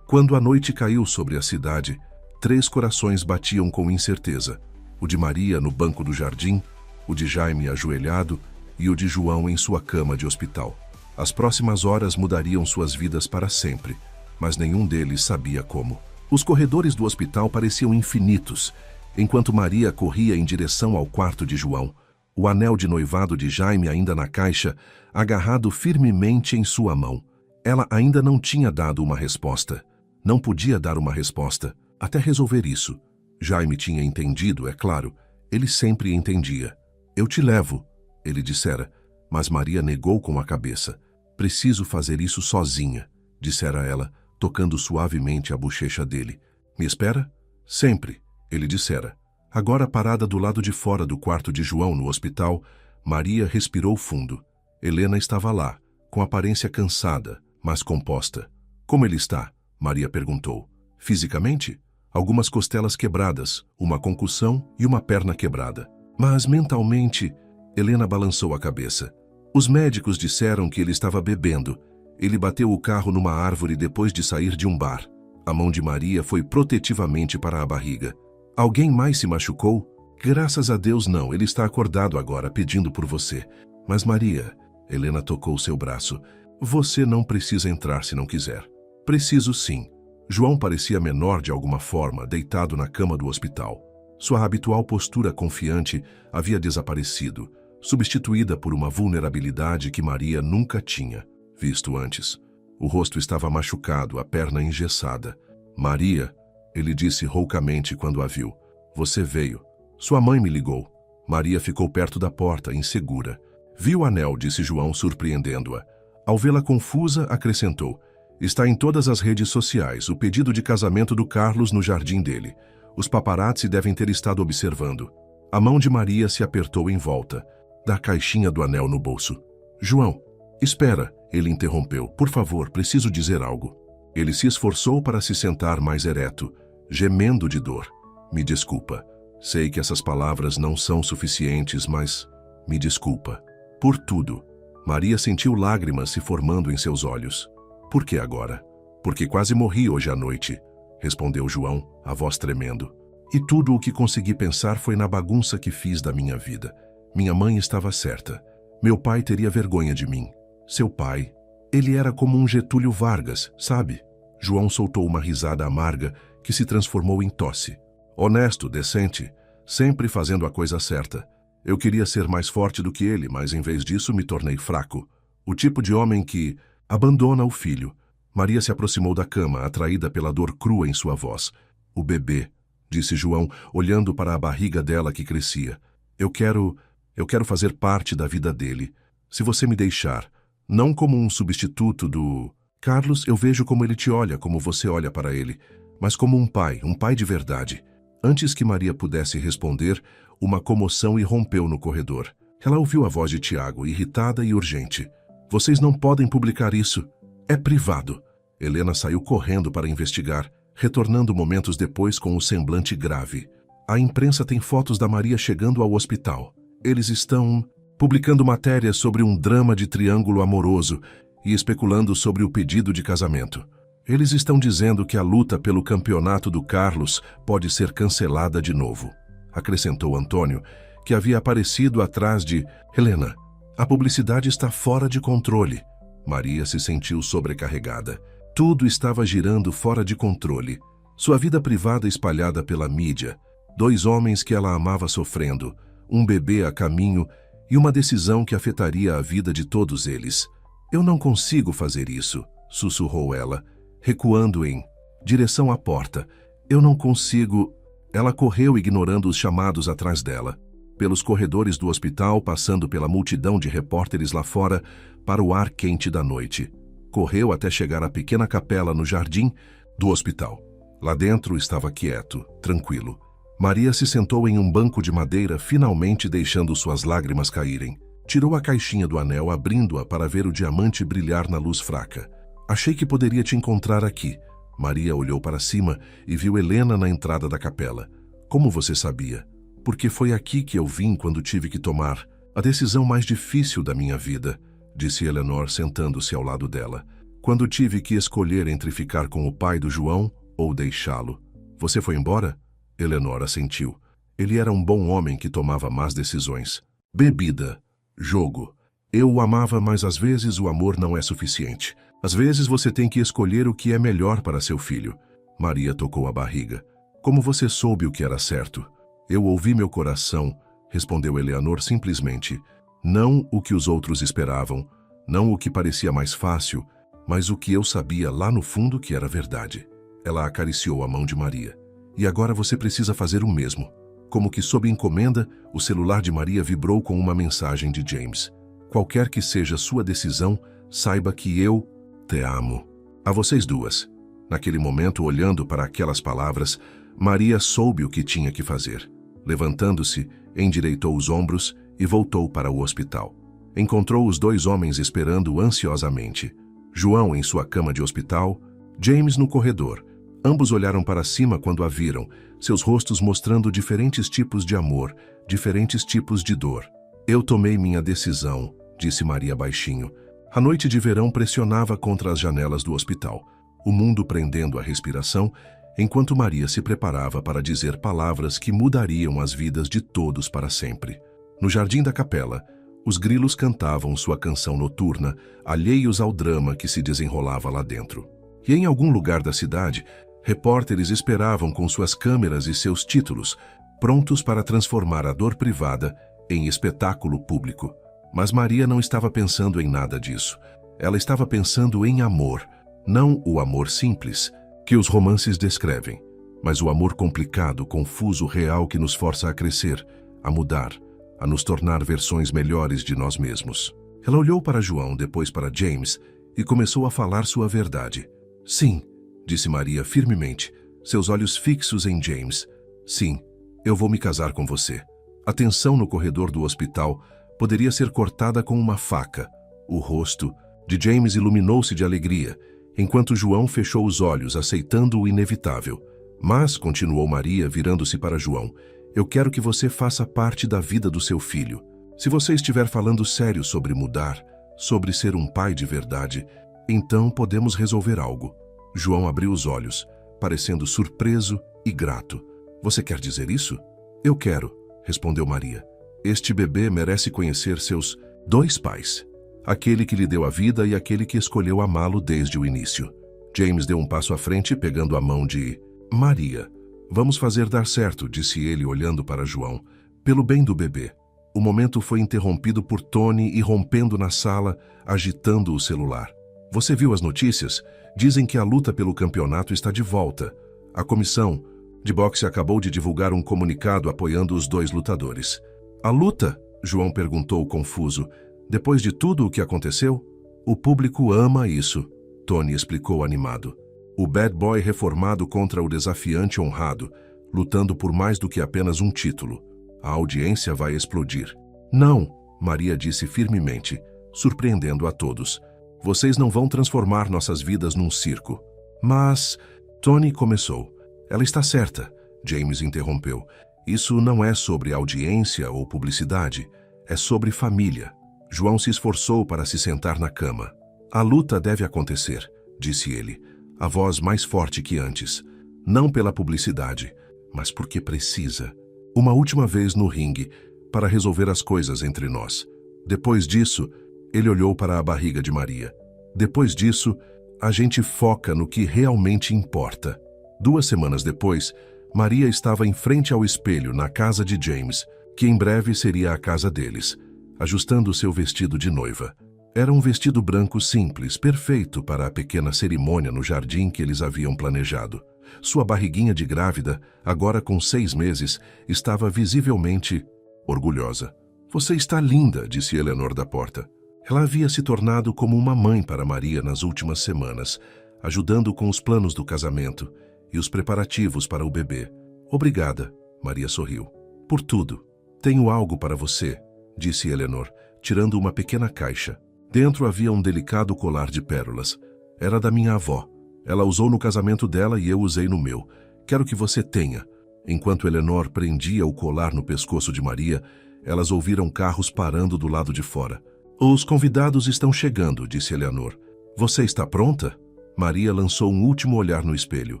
Quando a noite caiu sobre a cidade, 3 corações batiam com incerteza. O de Maria no banco do jardim, o de Jaime ajoelhado e o de João em sua cama de hospital. As próximas horas mudariam suas vidas para sempre, mas nenhum deles sabia como. Os corredores do hospital pareciam infinitos, enquanto Maria corria em direção ao quarto de João, o anel de noivado de Jaime ainda na caixa, agarrado firmemente em sua mão. Ela ainda não tinha dado uma resposta. Não podia dar uma resposta, até resolver isso. Jaime tinha entendido, é claro. Ele sempre entendia. Eu te levo, ele dissera, mas Maria negou com a cabeça. Preciso fazer isso sozinha, dissera ela, tocando suavemente a bochecha dele. Me espera? Sempre, ele dissera. Agora parada do lado de fora do quarto de João no hospital, Maria respirou fundo. Helena estava lá, com aparência cansada, mas composta. Como ele está? Maria perguntou. Fisicamente? Algumas costelas quebradas, uma concussão e uma perna quebrada. Mas mentalmente, Helena balançou a cabeça. Os médicos disseram que ele estava bebendo. Ele bateu o carro numa árvore depois de sair de um bar. A mão de Maria foi protetivamente para a barriga. Alguém mais se machucou? Graças a Deus não, ele está acordado agora, pedindo por você. Mas Maria, Helena tocou seu braço. Você não precisa entrar se não quiser. Preciso sim. João parecia menor de alguma forma, deitado na cama do hospital. Sua habitual postura confiante havia desaparecido, substituída por uma vulnerabilidade que Maria nunca tinha visto antes. O rosto estava machucado, a perna engessada. Maria, ele disse roucamente quando a viu. Você veio. Sua mãe me ligou. Maria ficou perto da porta, insegura. Viu o anel, disse João, surpreendendo-a. Ao vê-la confusa, acrescentou. Está em todas as redes sociais, o pedido de casamento do Carlos no jardim dele. Os paparazzi devem ter estado observando. A mão de Maria se apertou em volta, da caixinha do anel no bolso. João, espera, ele interrompeu. Por favor, preciso dizer algo. Ele se esforçou para se sentar mais ereto, gemendo de dor. Me desculpa. Sei que essas palavras não são suficientes, mas me desculpa. Por tudo. Maria sentiu lágrimas se formando em seus olhos. Por que agora? Porque quase morri hoje à noite, respondeu João, a voz tremendo. E tudo o que consegui pensar foi na bagunça que fiz da minha vida. Minha mãe estava certa. Meu pai teria vergonha de mim. Seu pai, ele era como um Getúlio Vargas, sabe? João soltou uma risada amarga que se transformou em tosse. Honesto, decente, sempre fazendo a coisa certa. Eu queria ser mais forte do que ele, mas em vez disso me tornei fraco. O tipo de homem que abandona o filho. Maria se aproximou da cama, atraída pela dor crua em sua voz. O bebê, disse João, olhando para a barriga dela que crescia. Eu quero fazer parte da vida dele. Se você me deixar, não como um substituto do... Carlos, eu vejo como ele te olha, como você olha para ele, mas como um pai de verdade. Antes que Maria pudesse responder, uma comoção irrompeu no corredor. Ela ouviu a voz de Tiago, irritada e urgente. Vocês não podem publicar isso. É privado. Helena saiu correndo para investigar, retornando momentos depois com um semblante grave. A imprensa tem fotos da Maria chegando ao hospital. Eles estão publicando matérias sobre um drama de triângulo amoroso. e especulando sobre o pedido de casamento. Eles estão dizendo que a luta pelo campeonato do Carlos pode ser cancelada de novo, acrescentou Antônio, que havia aparecido atrás de Helena. A publicidade está fora de controle. Maria se sentiu sobrecarregada. Tudo estava girando fora de controle. Sua vida privada espalhada pela mídia, 2 homens que ela amava sofrendo, um bebê a caminho e uma decisão que afetaria a vida de todos eles. Eu não consigo fazer isso, sussurrou ela, recuando em direção à porta. Eu não consigo... Ela correu ignorando os chamados atrás dela, pelos corredores do hospital, passando pela multidão de repórteres lá fora, para o ar quente da noite. Correu até chegar à pequena capela no jardim do hospital. Lá dentro estava quieto, tranquilo. Maria se sentou em um banco de madeira, finalmente deixando suas lágrimas caírem. Tirou a caixinha do anel, abrindo-a para ver o diamante brilhar na luz fraca. Achei que poderia te encontrar aqui. Maria olhou para cima e viu Helena na entrada da capela. Como você sabia? Porque foi aqui que eu vim quando tive que tomar a decisão mais difícil da minha vida, disse Eleanor, sentando-se ao lado dela. Quando tive que escolher entre ficar com o pai do João ou deixá-lo. Você foi embora? Eleanor assentiu. Ele era um bom homem que tomava más decisões. Bebida, jogo. Eu o amava, mas às vezes o amor não é suficiente. Às vezes você tem que escolher o que é melhor para seu filho. Maria tocou a barriga. Como você soube o que era certo? Eu ouvi meu coração, respondeu Eleanor simplesmente. Não o que os outros esperavam, não o que parecia mais fácil, mas o que eu sabia lá no fundo que era verdade. Ela acariciou a mão de Maria. E agora você precisa fazer o mesmo. Como que sob encomenda, o celular de Maria vibrou com uma mensagem de James. Qualquer que seja sua decisão, saiba que eu te amo. A vocês duas. Naquele momento, olhando para aquelas palavras, Maria soube o que tinha que fazer. Levantando-se, endireitou os ombros e voltou para o hospital. Encontrou os 2 homens esperando ansiosamente. João em sua cama de hospital, James no corredor. Ambos olharam para cima quando a viram, seus rostos mostrando diferentes tipos de amor, diferentes tipos de dor. Eu tomei minha decisão, disse Maria baixinho. A noite de verão pressionava contra as janelas do hospital, o mundo prendendo a respiração, enquanto Maria se preparava para dizer palavras que mudariam as vidas de todos para sempre. No jardim da capela, os grilos cantavam sua canção noturna, alheios ao drama que se desenrolava lá dentro. E em algum lugar da cidade, repórteres esperavam com suas câmeras e seus títulos, prontos para transformar a dor privada em espetáculo público. Mas Maria não estava pensando em nada disso. Ela estava pensando em amor, não o amor simples, que os romances descrevem, mas o amor complicado, confuso, real que nos força a crescer, a mudar, a nos tornar versões melhores de nós mesmos. Ela olhou para João, depois para James, e começou a falar sua verdade. Sim, disse Maria firmemente, seus olhos fixos em James. Sim, eu vou me casar com você. A tensão no corredor do hospital poderia ser cortada com uma faca. O rosto de James iluminou-se de alegria, enquanto João fechou os olhos, aceitando o inevitável. Mas, continuou Maria, virando-se para João, eu quero que você faça parte da vida do seu filho. Se você estiver falando sério sobre mudar, sobre ser um pai de verdade, então podemos resolver algo. João abriu os olhos, parecendo surpreso e grato. Você quer dizer isso? Eu quero, respondeu Maria. Este bebê merece conhecer seus 2 pais. Aquele que lhe deu a vida e aquele que escolheu amá-lo desde o início. James deu um passo à frente, pegando a mão de Maria. Vamos fazer dar certo, disse ele, olhando para João. Pelo bem do bebê. O momento foi interrompido por Tony irrompendo na sala, agitando o celular. Você viu as notícias? Dizem que a luta pelo campeonato está de volta. A comissão de boxe acabou de divulgar um comunicado apoiando os 2 lutadores. A luta? João perguntou confuso. Depois de tudo o que aconteceu? O público ama isso, Tony explicou animado. O bad boy reformado contra o desafiante honrado, lutando por mais do que apenas um título. A audiência vai explodir. Não, Maria disse firmemente, surpreendendo a todos. Vocês não vão transformar nossas vidas num circo. Mas... Tony começou. Ela está certa, James interrompeu. Isso não é sobre audiência ou publicidade, é sobre família. João se esforçou para se sentar na cama. A luta deve acontecer, disse ele, a voz mais forte que antes. Não pela publicidade, mas porque precisa. Uma última vez no ringue, para resolver as coisas entre nós. Depois disso, ele olhou para a barriga de Maria. Depois disso, a gente foca no que realmente importa. 2 semanas depois, Maria estava em frente ao espelho na casa de James, que em breve seria a casa deles, ajustando seu vestido de noiva. Era um vestido branco simples, perfeito para a pequena cerimônia no jardim que eles haviam planejado. Sua barriguinha de grávida, agora com 6 meses, estava visivelmente orgulhosa. Você está linda, disse Eleanor da porta. Ela havia se tornado como uma mãe para Maria nas últimas semanas, ajudando com os planos do casamento e os preparativos para o bebê. Obrigada, Maria sorriu. Por tudo. Tenho algo para você, disse Eleanor, tirando uma pequena caixa. Dentro havia um delicado colar de pérolas. Era da minha avó. Ela usou no casamento dela e eu usei no meu. Quero que você tenha. Enquanto Eleanor prendia o colar no pescoço de Maria, elas ouviram carros parando do lado de fora. Os convidados estão chegando, disse Eleanor. Você está pronta? Maria lançou um último olhar no espelho.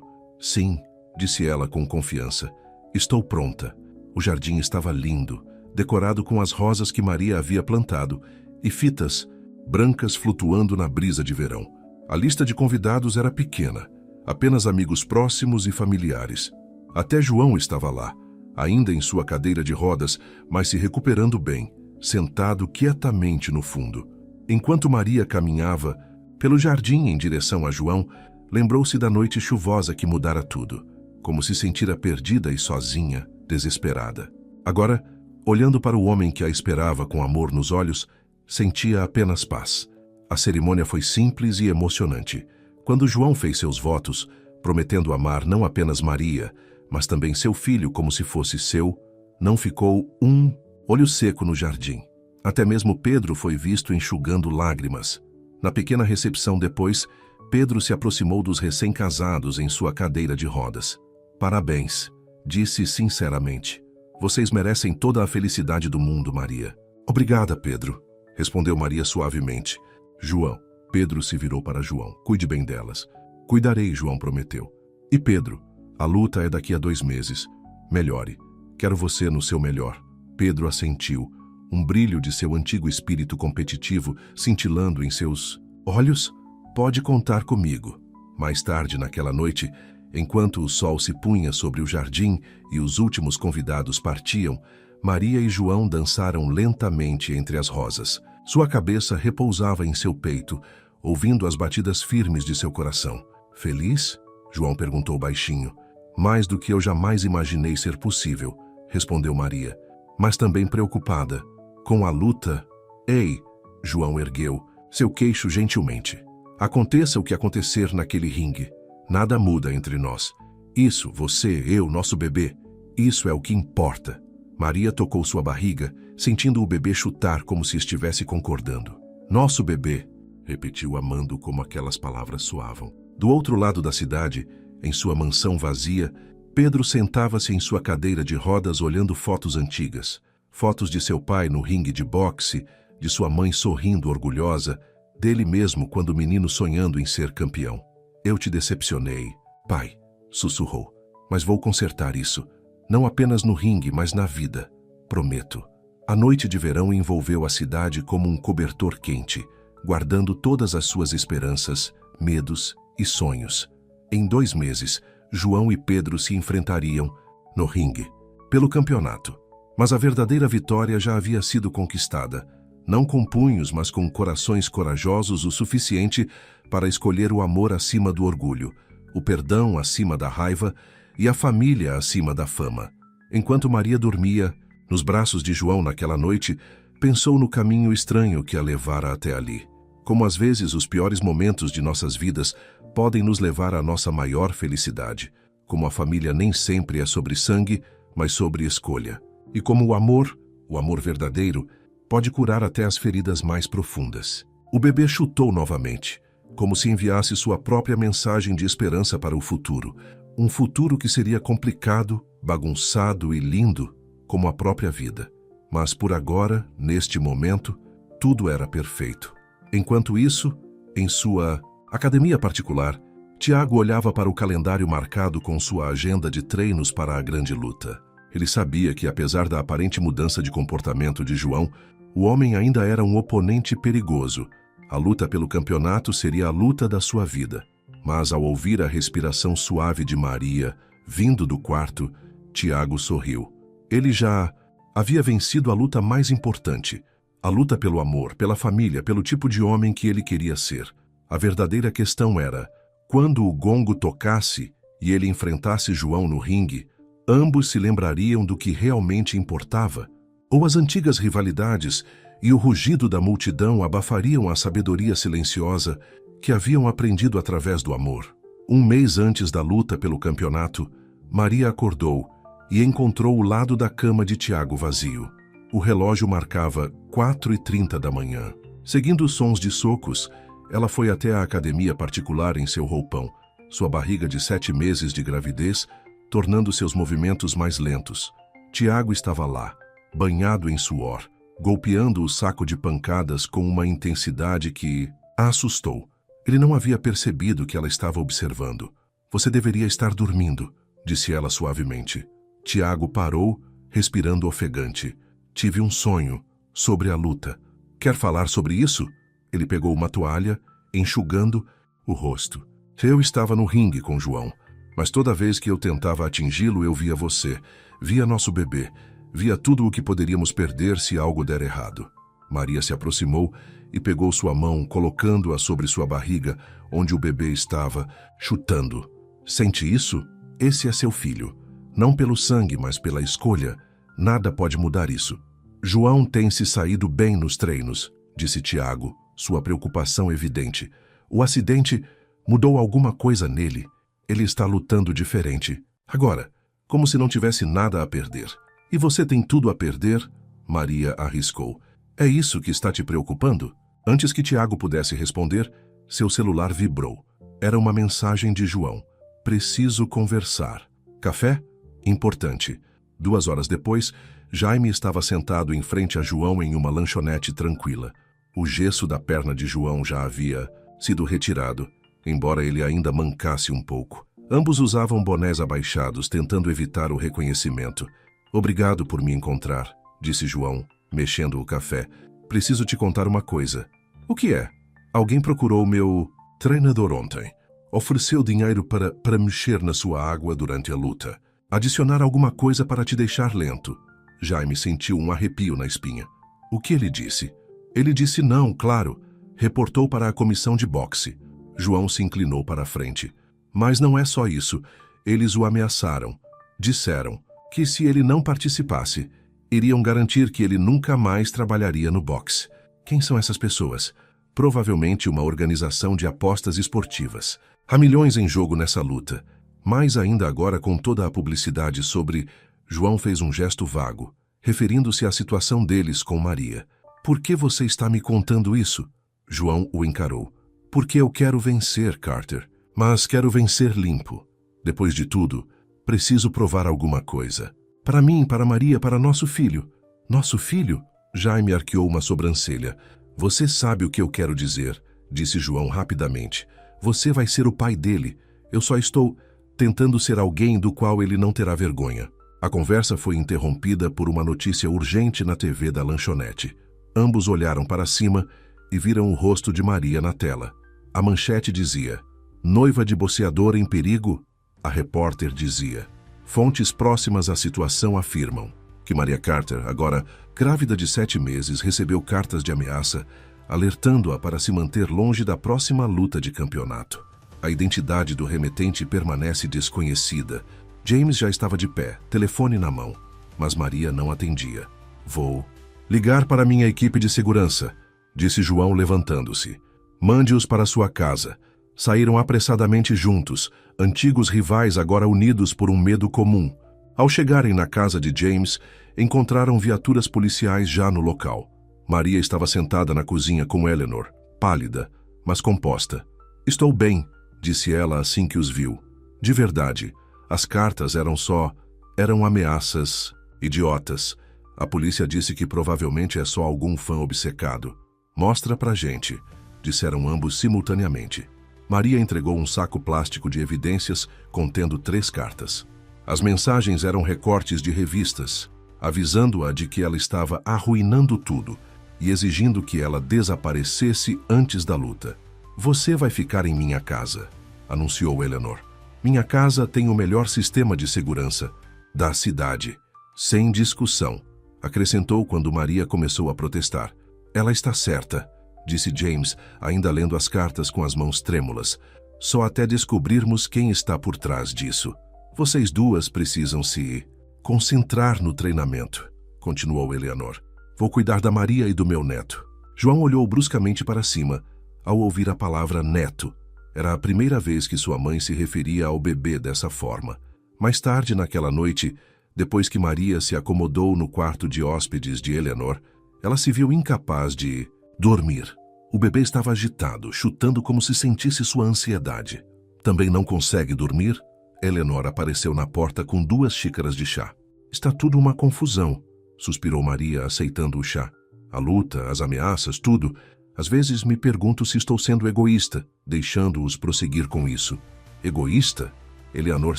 Sim, disse ela com confiança. Estou pronta. O jardim estava lindo, decorado com as rosas que Maria havia plantado e fitas brancas flutuando na brisa de verão. A lista de convidados era pequena, apenas amigos próximos e familiares. Até João estava lá, ainda em sua cadeira de rodas, mas se recuperando bem, sentado quietamente no fundo. Enquanto Maria caminhava pelo jardim em direção a João, lembrou-se da noite chuvosa que mudara tudo, como se sentira perdida e sozinha, desesperada. Agora, olhando para o homem que a esperava com amor nos olhos, sentia apenas paz. A cerimônia foi simples e emocionante. Quando João fez seus votos, prometendo amar não apenas Maria, mas também seu filho como se fosse seu, não ficou um olho seco no jardim. Até mesmo Pedro foi visto enxugando lágrimas. Na pequena recepção depois, Pedro se aproximou dos recém-casados em sua cadeira de rodas. Parabéns, disse sinceramente. Vocês merecem toda a felicidade do mundo, Maria. Obrigada, Pedro, respondeu Maria suavemente. João. Pedro se virou para João. Cuide bem delas. Cuidarei, João prometeu. E Pedro, a luta é daqui a 2 meses. Melhore. Quero você no seu melhor. Pedro assentiu, um brilho de seu antigo espírito competitivo cintilando em seus olhos. Pode contar comigo. Mais tarde naquela noite, enquanto o sol se punha sobre o jardim e os últimos convidados partiam, Maria e João dançaram lentamente entre as rosas. Sua cabeça repousava em seu peito, ouvindo as batidas firmes de seu coração. Feliz? João perguntou baixinho. Mais do que eu jamais imaginei ser possível, respondeu Maria. Mas também preocupada. Com a luta? Ei! João ergueu seu queixo gentilmente. Aconteça o que acontecer naquele ringue. Nada muda entre nós. Isso, você, eu, nosso bebê. Isso é o que importa. Maria tocou sua barriga, sentindo o bebê chutar como se estivesse concordando. Nosso bebê, repetiu amando como aquelas palavras soavam. Do outro lado da cidade, em sua mansão vazia, Pedro sentava-se em sua cadeira de rodas olhando fotos antigas. Fotos de seu pai no ringue de boxe, de sua mãe sorrindo orgulhosa, dele mesmo quando menino sonhando em ser campeão. Eu te decepcionei, pai, sussurrou. Mas vou consertar isso. Não apenas no ringue, mas na vida. Prometo. A noite de verão envolveu a cidade como um cobertor quente, guardando todas as suas esperanças, medos e sonhos. Em 2 meses, João e Pedro se enfrentariam no ringue, pelo campeonato. Mas a verdadeira vitória já havia sido conquistada, não com punhos, mas com corações corajosos o suficiente para escolher o amor acima do orgulho, o perdão acima da raiva e a família acima da fama. Enquanto Maria dormia, nos braços de João naquela noite, pensou no caminho estranho que a levara até ali. Como às vezes os piores momentos de nossas vidas podem nos levar à nossa maior felicidade. Como a família nem sempre é sobre sangue, mas sobre escolha. E como o amor verdadeiro, pode curar até as feridas mais profundas. O bebê chutou novamente, como se enviasse sua própria mensagem de esperança para o futuro. Um futuro que seria complicado, bagunçado e lindo, como a própria vida. Mas por agora, neste momento, tudo era perfeito. Enquanto isso, Em sua academia particular, Tiago olhava para o calendário marcado com sua agenda de treinos para a grande luta. Ele sabia que, apesar da aparente mudança de comportamento de João, o homem ainda era um oponente perigoso. A luta pelo campeonato seria a luta da sua vida. Mas, ao ouvir a respiração suave de Maria, vindo do quarto, Tiago sorriu. Ele já havia vencido a luta mais importante. A luta pelo amor, pela família, pelo tipo de homem que ele queria ser. A verdadeira questão era, quando o gongo tocasse e ele enfrentasse João no ringue, ambos se lembrariam do que realmente importava? Ou as antigas rivalidades e o rugido da multidão abafariam a sabedoria silenciosa que haviam aprendido através do amor? Um mês antes da luta pelo campeonato, Maria acordou e encontrou o lado da cama de Tiago vazio. O relógio marcava 4h30 da manhã. Seguindo os sons de socos, ela foi até a academia particular em seu roupão, sua barriga de 7 meses de gravidez, tornando seus movimentos mais lentos. Tiago estava lá, banhado em suor, golpeando o saco de pancadas com uma intensidade que a assustou. Ele não havia percebido que ela estava observando. Você deveria estar dormindo, disse ela suavemente. Tiago parou, respirando ofegante. Tive um sonho sobre a luta. Quer falar sobre isso? Ele pegou uma toalha, enxugando o rosto. Eu estava no ringue com João, mas toda vez que eu tentava atingi-lo, eu via você, via nosso bebê, via tudo o que poderíamos perder se algo der errado. Maria se aproximou e pegou sua mão, colocando-a sobre sua barriga, onde o bebê estava, chutando. Sente isso? Esse é seu filho. Não pelo sangue, mas pela escolha. Nada pode mudar isso. João tem se saído bem nos treinos, disse Tiago, sua preocupação evidente. O acidente mudou alguma coisa nele. Ele está lutando diferente. Agora, como se não tivesse nada a perder. E você tem tudo a perder? Maria arriscou. É isso que está te preocupando? Antes que Tiago pudesse responder, seu celular vibrou. Era uma mensagem de João. Preciso conversar. Café? Importante. 2 horas depois, Jaime estava sentado em frente a João em uma lanchonete tranquila. O gesso da perna de João já havia sido retirado, embora ele ainda mancasse um pouco. Ambos usavam bonés abaixados, tentando evitar o reconhecimento. Obrigado por me encontrar, disse João, mexendo o café. Preciso te contar uma coisa. O que é? Alguém procurou meu treinador ontem. Ofereceu dinheiro para mexer na sua água durante a luta. Adicionar alguma coisa para te deixar lento. Jaime sentiu um arrepio na espinha. O que ele disse? Ele disse não, claro. Reportou para a comissão de boxe. João se inclinou para a frente. Mas não é só isso. Eles o ameaçaram. Disseram que se ele não participasse, iriam garantir que ele nunca mais trabalharia no boxe. Quem são essas pessoas? Provavelmente uma organização de apostas esportivas. Há milhões em jogo nessa luta. Mais ainda agora com toda a publicidade sobre... João fez um gesto vago, referindo-se à situação deles com Maria. Por que você está me contando isso? João o encarou. Porque eu quero vencer, Carter. Mas quero vencer limpo. Depois de tudo, preciso provar alguma coisa. Para mim, para Maria, para nosso filho. Nosso filho? Jaime arqueou uma sobrancelha. Você sabe o que eu quero dizer, disse João rapidamente. Você vai ser o pai dele. Eu só estou tentando ser alguém do qual ele não terá vergonha. A conversa foi interrompida por uma notícia urgente na TV da lanchonete. Ambos olharam para cima e viram o rosto de Maria na tela. A manchete dizia: noiva de boxeador em perigo? A repórter dizia: fontes próximas à situação afirmam que Maria Carter, agora grávida de 7 meses, recebeu cartas de ameaça, alertando-a para se manter longe da próxima luta de campeonato. A identidade do remetente permanece desconhecida. James já estava de pé, telefone na mão, mas Maria não atendia. Vou ligar para minha equipe de segurança, disse João levantando-se. Mande-os para sua casa. Saíram apressadamente juntos, antigos rivais agora unidos por um medo comum. Ao chegarem na casa de James, encontraram viaturas policiais já no local. Maria estava sentada na cozinha com Eleanor, pálida, mas composta. Estou bem, disse ela assim que os viu. De verdade. As cartas eram ameaças idiotas. A polícia disse que provavelmente é só algum fã obcecado. Mostra pra gente. disseram ambos simultaneamente. Maria entregou um saco plástico de evidências contendo 3 cartas. As mensagens eram recortes de revistas, avisando-a de que ela estava arruinando tudo e exigindo que ela desaparecesse antes da luta. "Você vai ficar em minha casa", anunciou Eleanor. "Minha casa tem o melhor sistema de segurança da cidade." "Sem discussão", acrescentou quando Maria começou a protestar. "Ela está certa", disse James, ainda lendo as cartas com as mãos trêmulas. "Só até descobrirmos quem está por trás disso. Vocês duas precisam se concentrar no treinamento", continuou Eleanor. "Vou cuidar da Maria e do meu neto." João olhou bruscamente para cima ao ouvir a palavra neto. Era a primeira vez que sua mãe se referia ao bebê dessa forma. Mais tarde naquela noite, depois que Maria se acomodou no quarto de hóspedes de Eleanor, ela se viu incapaz de dormir. O bebê estava agitado, chutando como se sentisse sua ansiedade. "Também não consegue dormir?" Eleanor apareceu na porta com 2 xícaras de chá. "Está tudo uma confusão", suspirou Maria, aceitando o chá. "A luta, as ameaças, tudo. Às vezes me pergunto se estou sendo egoísta, deixando-os prosseguir com isso." "Egoísta?" Eleanor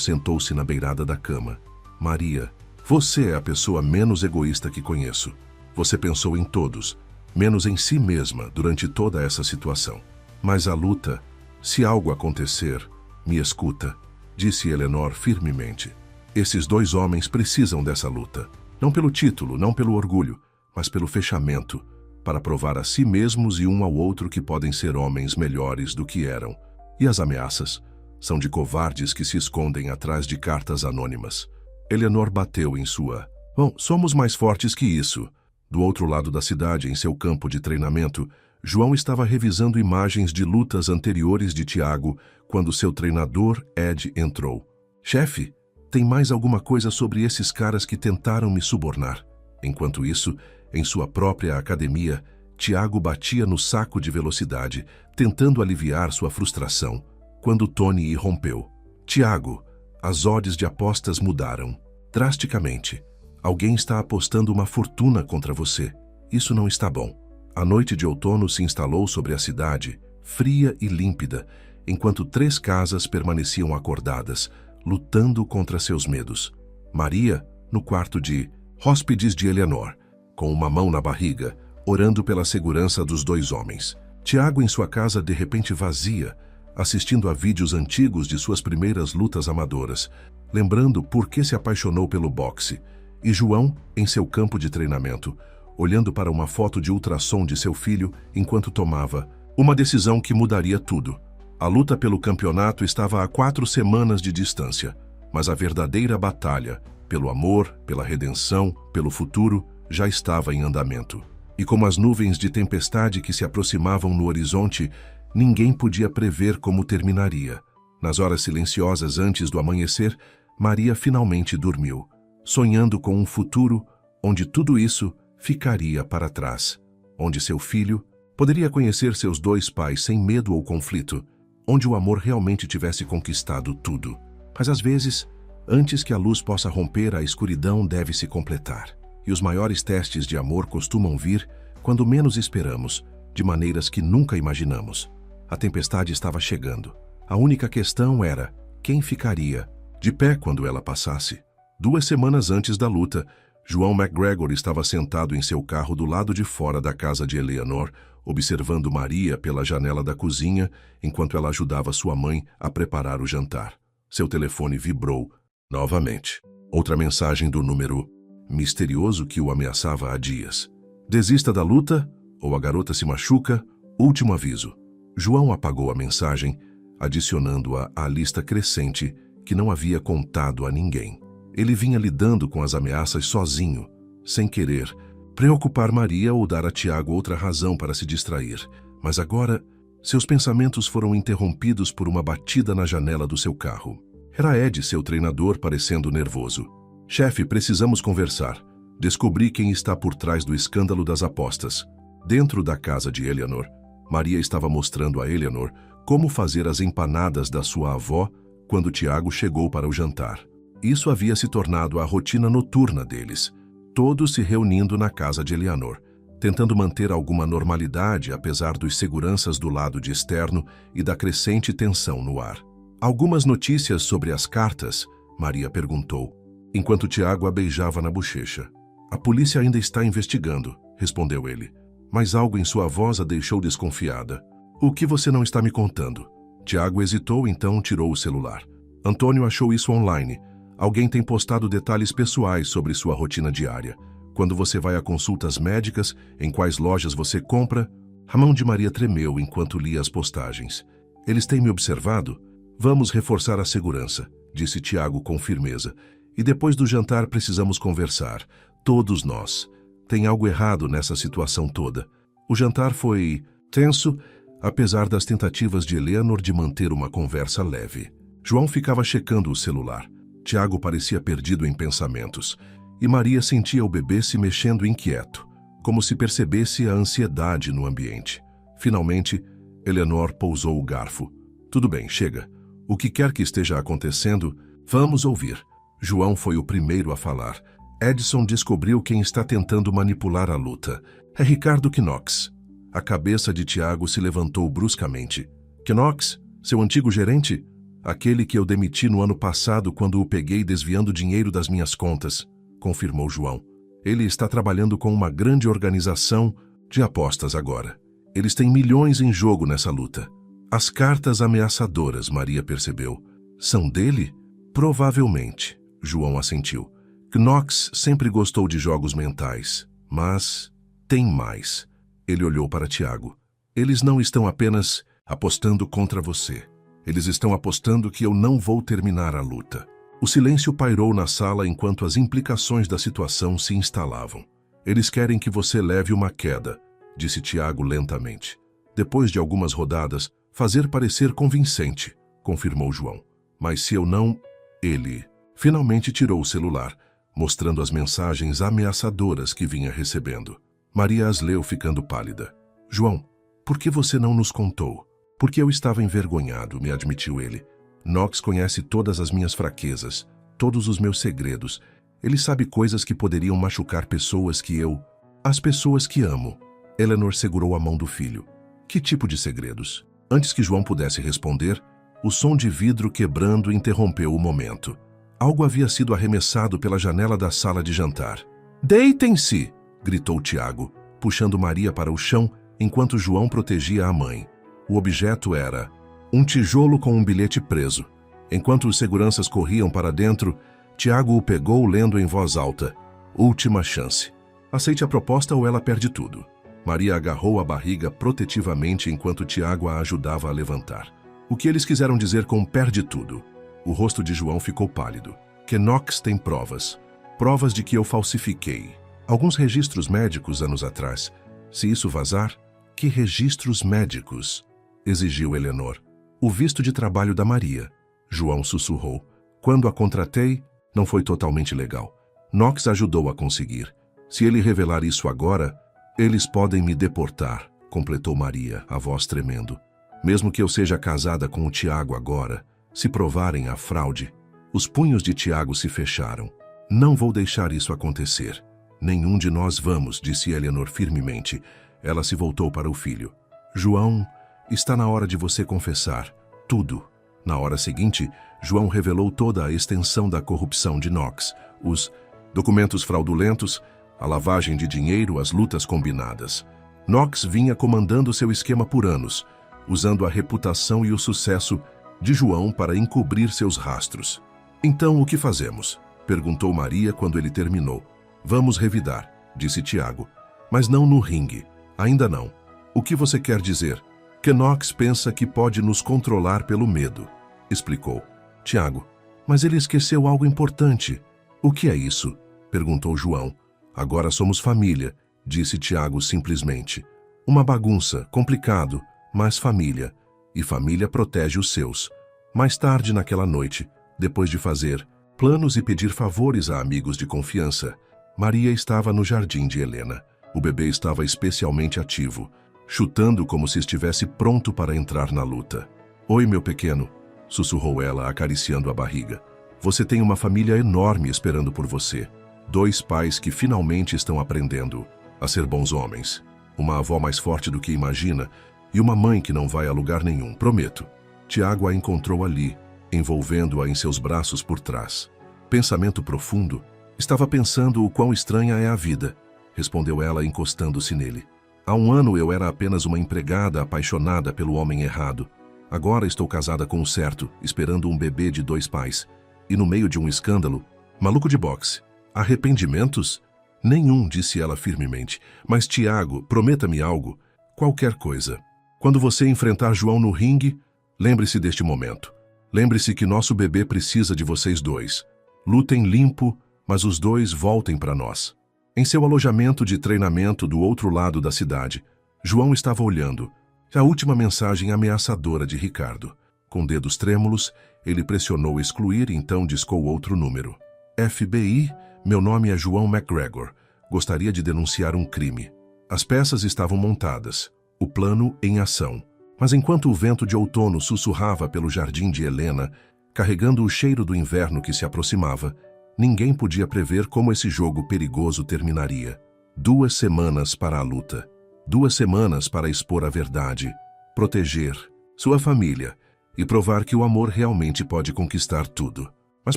sentou-se na beirada da cama. "Maria, você é a pessoa menos egoísta que conheço. Você pensou em todos, menos em si mesma durante toda essa situação. Mas a luta, se algo acontecer, me escuta", disse Eleanor firmemente. "Esses 2 homens precisam dessa luta. Não pelo título, não pelo orgulho, mas pelo fechamento, para provar a si mesmos e um ao outro que podem ser homens melhores do que eram. E as ameaças são de covardes que se escondem atrás de cartas anônimas." Eleanor bateu em sua. "Bom, somos mais fortes que isso." Do outro lado da cidade, em seu campo de treinamento, João estava revisando imagens de lutas anteriores de Tiago quando seu treinador, Ed, entrou. "Chefe, tem mais alguma coisa sobre esses caras que tentaram me subornar?" Enquanto isso, em sua própria academia, Tiago batia no saco de velocidade, tentando aliviar sua frustração, quando Tony irrompeu. "Tiago, as odds de apostas mudaram drasticamente. Alguém está apostando uma fortuna contra você. Isso não está bom." A noite de outono se instalou sobre a cidade, fria e límpida, enquanto 3 casas permaneciam acordadas, lutando contra seus medos. Maria, no quarto de hóspedes de Eleanor, com uma mão na barriga, orando pela segurança dos 2 homens. Tiago em sua casa de repente vazia, assistindo a vídeos antigos de suas primeiras lutas amadoras, lembrando por que se apaixonou pelo boxe, e João em seu campo de treinamento, olhando para uma foto de ultrassom de seu filho enquanto tomava uma decisão que mudaria tudo. A luta pelo campeonato estava a 4 semanas de distância, mas a verdadeira batalha, pelo amor, pela redenção, pelo futuro, já estava em andamento. E como as nuvens de tempestade que se aproximavam no horizonte, ninguém podia prever como terminaria. Nas horas silenciosas antes do amanhecer, Maria finalmente dormiu, sonhando com um futuro onde tudo isso ficaria para trás, onde seu filho poderia conhecer seus 2 pais sem medo ou conflito, onde o amor realmente tivesse conquistado tudo. Mas às vezes, antes que a luz possa romper, a escuridão deve se completar. E os maiores testes de amor costumam vir quando menos esperamos, de maneiras que nunca imaginamos. A tempestade estava chegando. A única questão era quem ficaria de pé quando ela passasse. 2 semanas antes da luta, João McGregor estava sentado em seu carro do lado de fora da casa de Eleanor, observando Maria pela janela da cozinha enquanto ela ajudava sua mãe a preparar o jantar. Seu telefone vibrou novamente. Outra mensagem do número misterioso que o ameaçava há dias. "Desista da luta ou a garota se machuca. Último aviso." João apagou a mensagem, adicionando-a à lista crescente que não havia contado a ninguém. Ele vinha lidando com as ameaças sozinho, sem querer preocupar Maria ou dar a Tiago outra razão para se distrair. Mas agora, seus pensamentos foram interrompidos por uma batida na janela do seu carro. Era Ed, seu treinador, parecendo nervoso. "Chefe, precisamos conversar. Descobri quem está por trás do escândalo das apostas." Dentro da casa de Eleanor, Maria estava mostrando a Eleanor como fazer as empanadas da sua avó quando Tiago chegou para o jantar. Isso havia se tornado a rotina noturna deles, todos se reunindo na casa de Eleanor, tentando manter alguma normalidade apesar dos seguranças do lado de externo e da crescente tensão no ar. Algumas notícias sobre as cartas? Maria perguntou, enquanto Tiago a beijava na bochecha. A polícia ainda está investigando, respondeu ele, mas algo em sua voz a deixou desconfiada. O que você não está me contando? Tiago hesitou, então tirou o celular. Antônio achou isso online. Alguém tem postado detalhes pessoais sobre sua rotina diária. Quando você vai a consultas médicas, em quais lojas você compra. A mão de Maria tremeu enquanto lia as postagens. Eles têm me observado? Vamos reforçar a segurança, disse Tiago com firmeza. E depois do jantar precisamos conversar. Todos nós. Tem algo errado nessa situação toda. O jantar foi tenso, apesar das tentativas de Eleanor de manter uma conversa leve. João ficava checando o celular. Tiago parecia perdido em pensamentos. E Maria sentia o bebê se mexendo inquieto, como se percebesse a ansiedade no ambiente. Finalmente, Eleanor pousou o garfo. Tudo bem, chega. O que quer que esteja acontecendo, vamos ouvir. João foi o primeiro a falar. Edson descobriu quem está tentando manipular a luta. É Ricardo Knox. A cabeça de Tiago se levantou bruscamente. Knox? Seu antigo gerente? Aquele que eu demiti no ano passado quando o peguei desviando dinheiro das minhas contas, confirmou João. Ele está trabalhando com uma grande organização de apostas agora. Eles têm milhões em jogo nessa luta. As cartas ameaçadoras, Maria percebeu. São dele? Provavelmente, João assentiu. Knox sempre gostou de jogos mentais, mas tem mais. Ele olhou para Tiago. Eles não estão apenas apostando contra você. Eles estão apostando que eu não vou terminar a luta. O silêncio pairou na sala enquanto as implicações da situação se instalavam. Eles querem que você leve uma queda, disse Tiago lentamente. Depois de algumas rodadas, fazer parecer convincente, confirmou João. Mas se eu não... Ele finalmente tirou o celular, mostrando as mensagens ameaçadoras que vinha recebendo. Maria as leu ficando pálida. João, por que você não nos contou? Porque eu estava envergonhado, me admitiu ele. Knox conhece todas as minhas fraquezas, todos os meus segredos. Ele sabe coisas que poderiam machucar pessoas que eu... As pessoas que amo. Eleanor segurou a mão do filho. Que tipo de segredos? Antes que João pudesse responder, o som de vidro quebrando interrompeu o momento. Algo havia sido arremessado pela janela da sala de jantar. Deitem-se! Gritou Tiago, puxando Maria para o chão enquanto João protegia a mãe. O objeto era um tijolo com um bilhete preso. Enquanto os seguranças corriam para dentro, Tiago o pegou lendo em voz alta. Última chance. Aceite a proposta ou ela perde tudo. Maria agarrou a barriga protetivamente enquanto Tiago a ajudava a levantar. O que eles quiseram dizer com perde tudo? O rosto de João ficou pálido. Knox tem provas. Provas de que eu falsifiquei. Alguns registros médicos anos atrás. Se isso vazar, que registros médicos? Exigiu Eleanor. O visto de trabalho da Maria. João sussurrou. Quando a contratei, não foi totalmente legal. Knox ajudou a conseguir. Se ele revelar isso agora, eles podem me deportar, completou Maria, a voz tremendo. Mesmo que eu seja casada com o Tiago agora, se provarem a fraude. Os punhos de Tiago se fecharam. Não vou deixar isso acontecer. Nenhum de nós vamos, disse Eleanor firmemente. Ela se voltou para o filho. João, está na hora de você confessar tudo. Na hora seguinte, João revelou toda a extensão da corrupção de Knox, os documentos fraudulentos, a lavagem de dinheiro, as lutas combinadas. Knox vinha comandando seu esquema por anos, usando a reputação e o sucesso de João para encobrir seus rastros. Então, o que fazemos? Perguntou Maria quando ele terminou. Vamos revidar, disse Tiago. Mas não no ringue. Ainda não. O que você quer dizer? Knox pensa que pode nos controlar pelo medo, explicou. Tiago, mas ele esqueceu algo importante. O que é isso? Perguntou João. Agora somos família, disse Tiago simplesmente. Uma bagunça, complicado, mas família. E família protege os seus. Mais tarde naquela noite, depois de fazer planos e pedir favores a amigos de confiança, Maria estava no jardim de Helena. O bebê estava especialmente ativo, chutando como se estivesse pronto para entrar na luta. Oi, meu pequeno, sussurrou ela, acariciando a barriga. Você tem uma família enorme esperando por você. 2 pais que finalmente estão aprendendo a ser bons homens, uma avó mais forte do que imagina e uma mãe que não vai a lugar nenhum, prometo. Tiago a encontrou ali, envolvendo-a em seus braços por trás. Pensamento profundo. Estava pensando o quão estranha é a vida, respondeu ela encostando-se nele. Há 1 ano eu era apenas uma empregada apaixonada pelo homem errado. Agora estou casada com o certo, esperando um bebê de 2 pais. E no meio de um escândalo, maluco de boxe. Arrependimentos? Nenhum, disse ela firmemente. Mas Tiago, prometa-me algo. Qualquer coisa. Quando você enfrentar João no ringue, lembre-se deste momento. Lembre-se que nosso bebê precisa de vocês 2. Lutem limpo, mas os 2 voltem para nós. Em seu alojamento de treinamento do outro lado da cidade, João estava olhando a última mensagem ameaçadora de Ricardo. Com dedos trêmulos, ele pressionou excluir e então discou outro número. FBI, meu nome é João McGregor. Gostaria de denunciar um crime. As peças estavam montadas, o plano em ação. Mas enquanto o vento de outono sussurrava pelo jardim de Helena, carregando o cheiro do inverno que se aproximava, ninguém podia prever como esse jogo perigoso terminaria. 2 semanas para a luta. 2 semanas para expor a verdade, proteger sua família e provar que o amor realmente pode conquistar tudo. Mas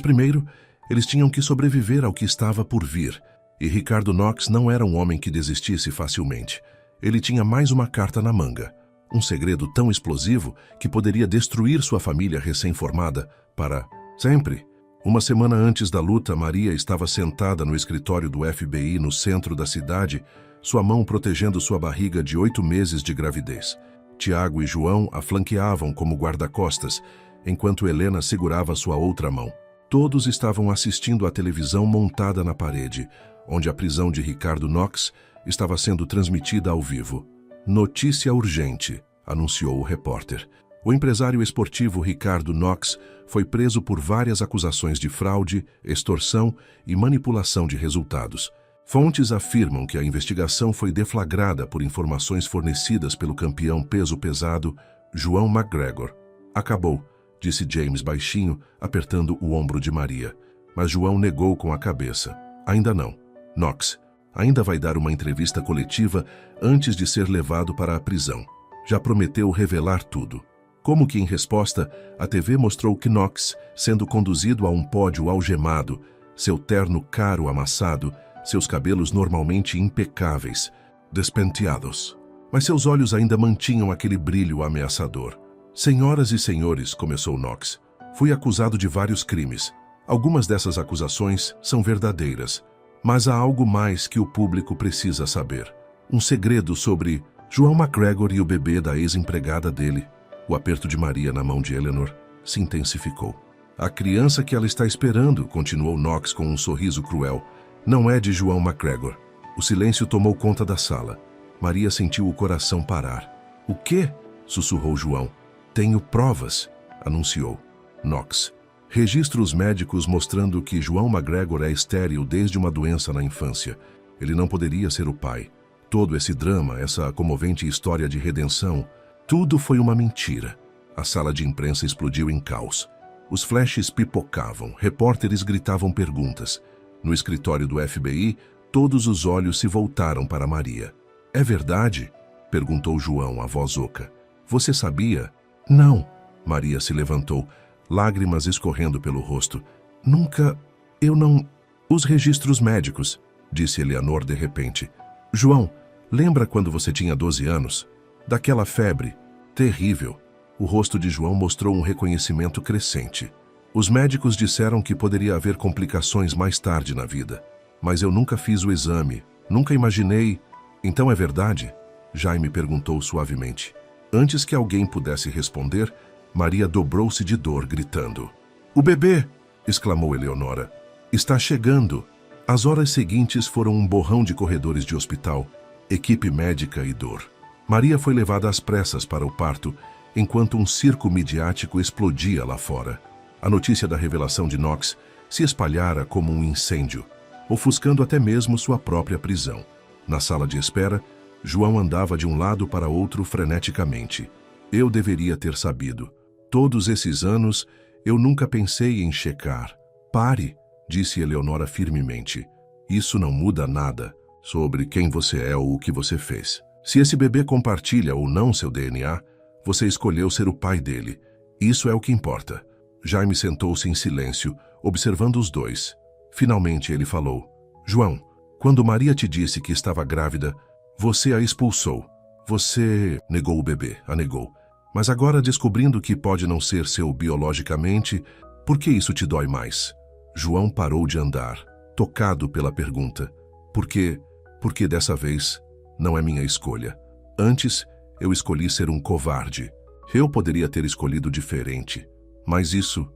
primeiro, eles tinham que sobreviver ao que estava por vir. E Ricardo Knox não era um homem que desistisse facilmente. Ele tinha mais uma carta na manga. Um segredo tão explosivo que poderia destruir sua família recém-formada para sempre. 1 semana antes da luta, Maria estava sentada no escritório do FBI no centro da cidade, sua mão protegendo sua barriga de 8 meses de gravidez. Tiago e João a flanqueavam como guarda-costas, enquanto Helena segurava sua outra mão. Todos estavam assistindo à televisão montada na parede, onde a prisão de Ricardo Knox estava sendo transmitida ao vivo. Notícia urgente, anunciou o repórter. O empresário esportivo Ricardo Knox foi preso por várias acusações de fraude, extorsão e manipulação de resultados. Fontes afirmam que a investigação foi deflagrada por informações fornecidas pelo campeão peso-pesado João McGregor. Acabou, disse James baixinho, apertando o ombro de Maria. Mas João negou com a cabeça. Ainda não. Knox ainda vai dar uma entrevista coletiva antes de ser levado para a prisão. Já prometeu revelar tudo. Como que em resposta, a TV mostrou Knox sendo conduzido a um pódio algemado, seu terno caro amassado, seus cabelos normalmente impecáveis, despenteados. Mas seus olhos ainda mantinham aquele brilho ameaçador. Senhoras e senhores, começou Knox, fui acusado de vários crimes. Algumas dessas acusações são verdadeiras, mas há algo mais que o público precisa saber. Um segredo sobre João McGregor e o bebê da ex-empregada dele. O aperto de Maria na mão de Eleanor se intensificou. A criança que ela está esperando, continuou Knox com um sorriso cruel, não é de João McGregor. O silêncio tomou conta da sala. Maria sentiu o coração parar. O quê? Sussurrou João. Tenho provas, anunciou Knox. Registros médicos mostrando que João McGregor é estéril desde uma doença na infância. Ele não poderia ser o pai. Todo esse drama, essa comovente história de redenção, tudo foi uma mentira. A sala de imprensa explodiu em caos. Os flashes pipocavam, repórteres gritavam perguntas. No escritório do FBI, todos os olhos se voltaram para Maria. É verdade? Perguntou João, a voz oca. Você sabia? Não. Maria se levantou, lágrimas escorrendo pelo rosto. Nunca... eu não... Os registros médicos, disse Eleanor de repente. João, lembra quando você tinha 12 anos? Daquela febre terrível. O rosto de João mostrou um reconhecimento crescente. Os médicos disseram que poderia haver complicações mais tarde na vida. Mas eu nunca fiz o exame, nunca imaginei... Então é verdade? Jaime perguntou suavemente. Antes que alguém pudesse responder, Maria dobrou-se de dor, gritando. O bebê! Exclamou Eleonora. Está chegando! As horas seguintes foram um borrão de corredores de hospital, equipe médica e dor. Maria foi levada às pressas para o parto, enquanto um circo midiático explodia lá fora. A notícia da revelação de Knox se espalhara como um incêndio, ofuscando até mesmo sua própria prisão. Na sala de espera, João andava de um lado para outro freneticamente. Eu deveria ter sabido. Todos esses anos, eu nunca pensei em checar. Pare, disse Eleonora firmemente. Isso não muda nada. sobre quem você é ou o que você fez. Se esse bebê compartilha ou não seu DNA, você escolheu ser o pai dele. Isso é o que importa. Jaime sentou-se em silêncio, observando os dois. Finalmente ele falou: João, quando Maria te disse que estava grávida, você a expulsou. Você negou o bebê, a negou. Mas agora, descobrindo que pode não ser seu biologicamente, por que isso te dói mais? João parou de andar, tocado pela pergunta. Porque dessa vez não é minha escolha. Antes, eu escolhi ser um covarde. Eu poderia ter escolhido diferente. Mas isso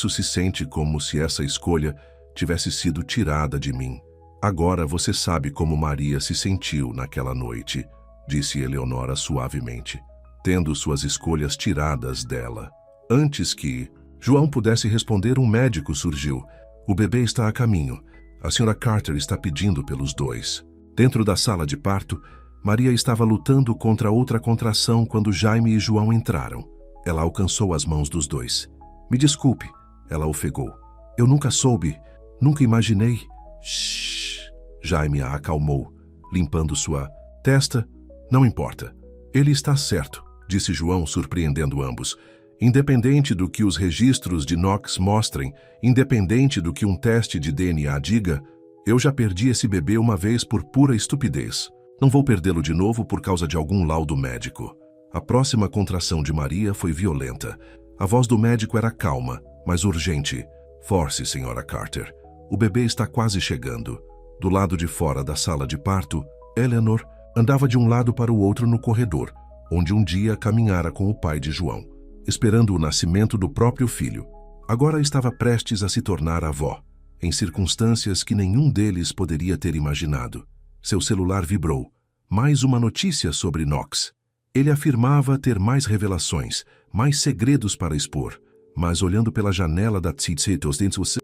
se sente como se essa escolha tivesse sido tirada de mim. Agora você sabe como Maria se sentiu naquela noite, disse Eleonora suavemente, tendo suas escolhas tiradas dela. Antes que João pudesse responder, um médico surgiu. O bebê está a caminho. A senhora Carter está pedindo pelos dois. Dentro da sala de parto, Maria estava lutando contra outra contração quando Jaime e João entraram. Ela alcançou as mãos dos dois. Me desculpe, ela ofegou. Eu nunca soube, nunca imaginei. Shhh. Jaime a acalmou, limpando sua testa. Não importa. Ele está certo, disse João, surpreendendo ambos. Independente do que os registros de Knox mostrem, independente do que um teste de DNA diga, eu já perdi esse bebê uma vez por pura estupidez. Não vou perdê-lo de novo por causa de algum laudo médico. A próxima contração de Maria foi violenta. A voz do médico era calma, mas urgente. Force, senhora Carter. O bebê está quase chegando. Do lado de fora da sala de parto, Eleanor andava de um lado para o outro no corredor, onde um dia caminhara com o pai de João, esperando o nascimento do próprio filho. Agora estava prestes a se tornar avó, em circunstâncias que nenhum deles poderia ter imaginado. Seu celular vibrou. Mais uma notícia sobre Knox. Ele afirmava ter mais revelações, mais segredos para expor. Mas olhando pela janela da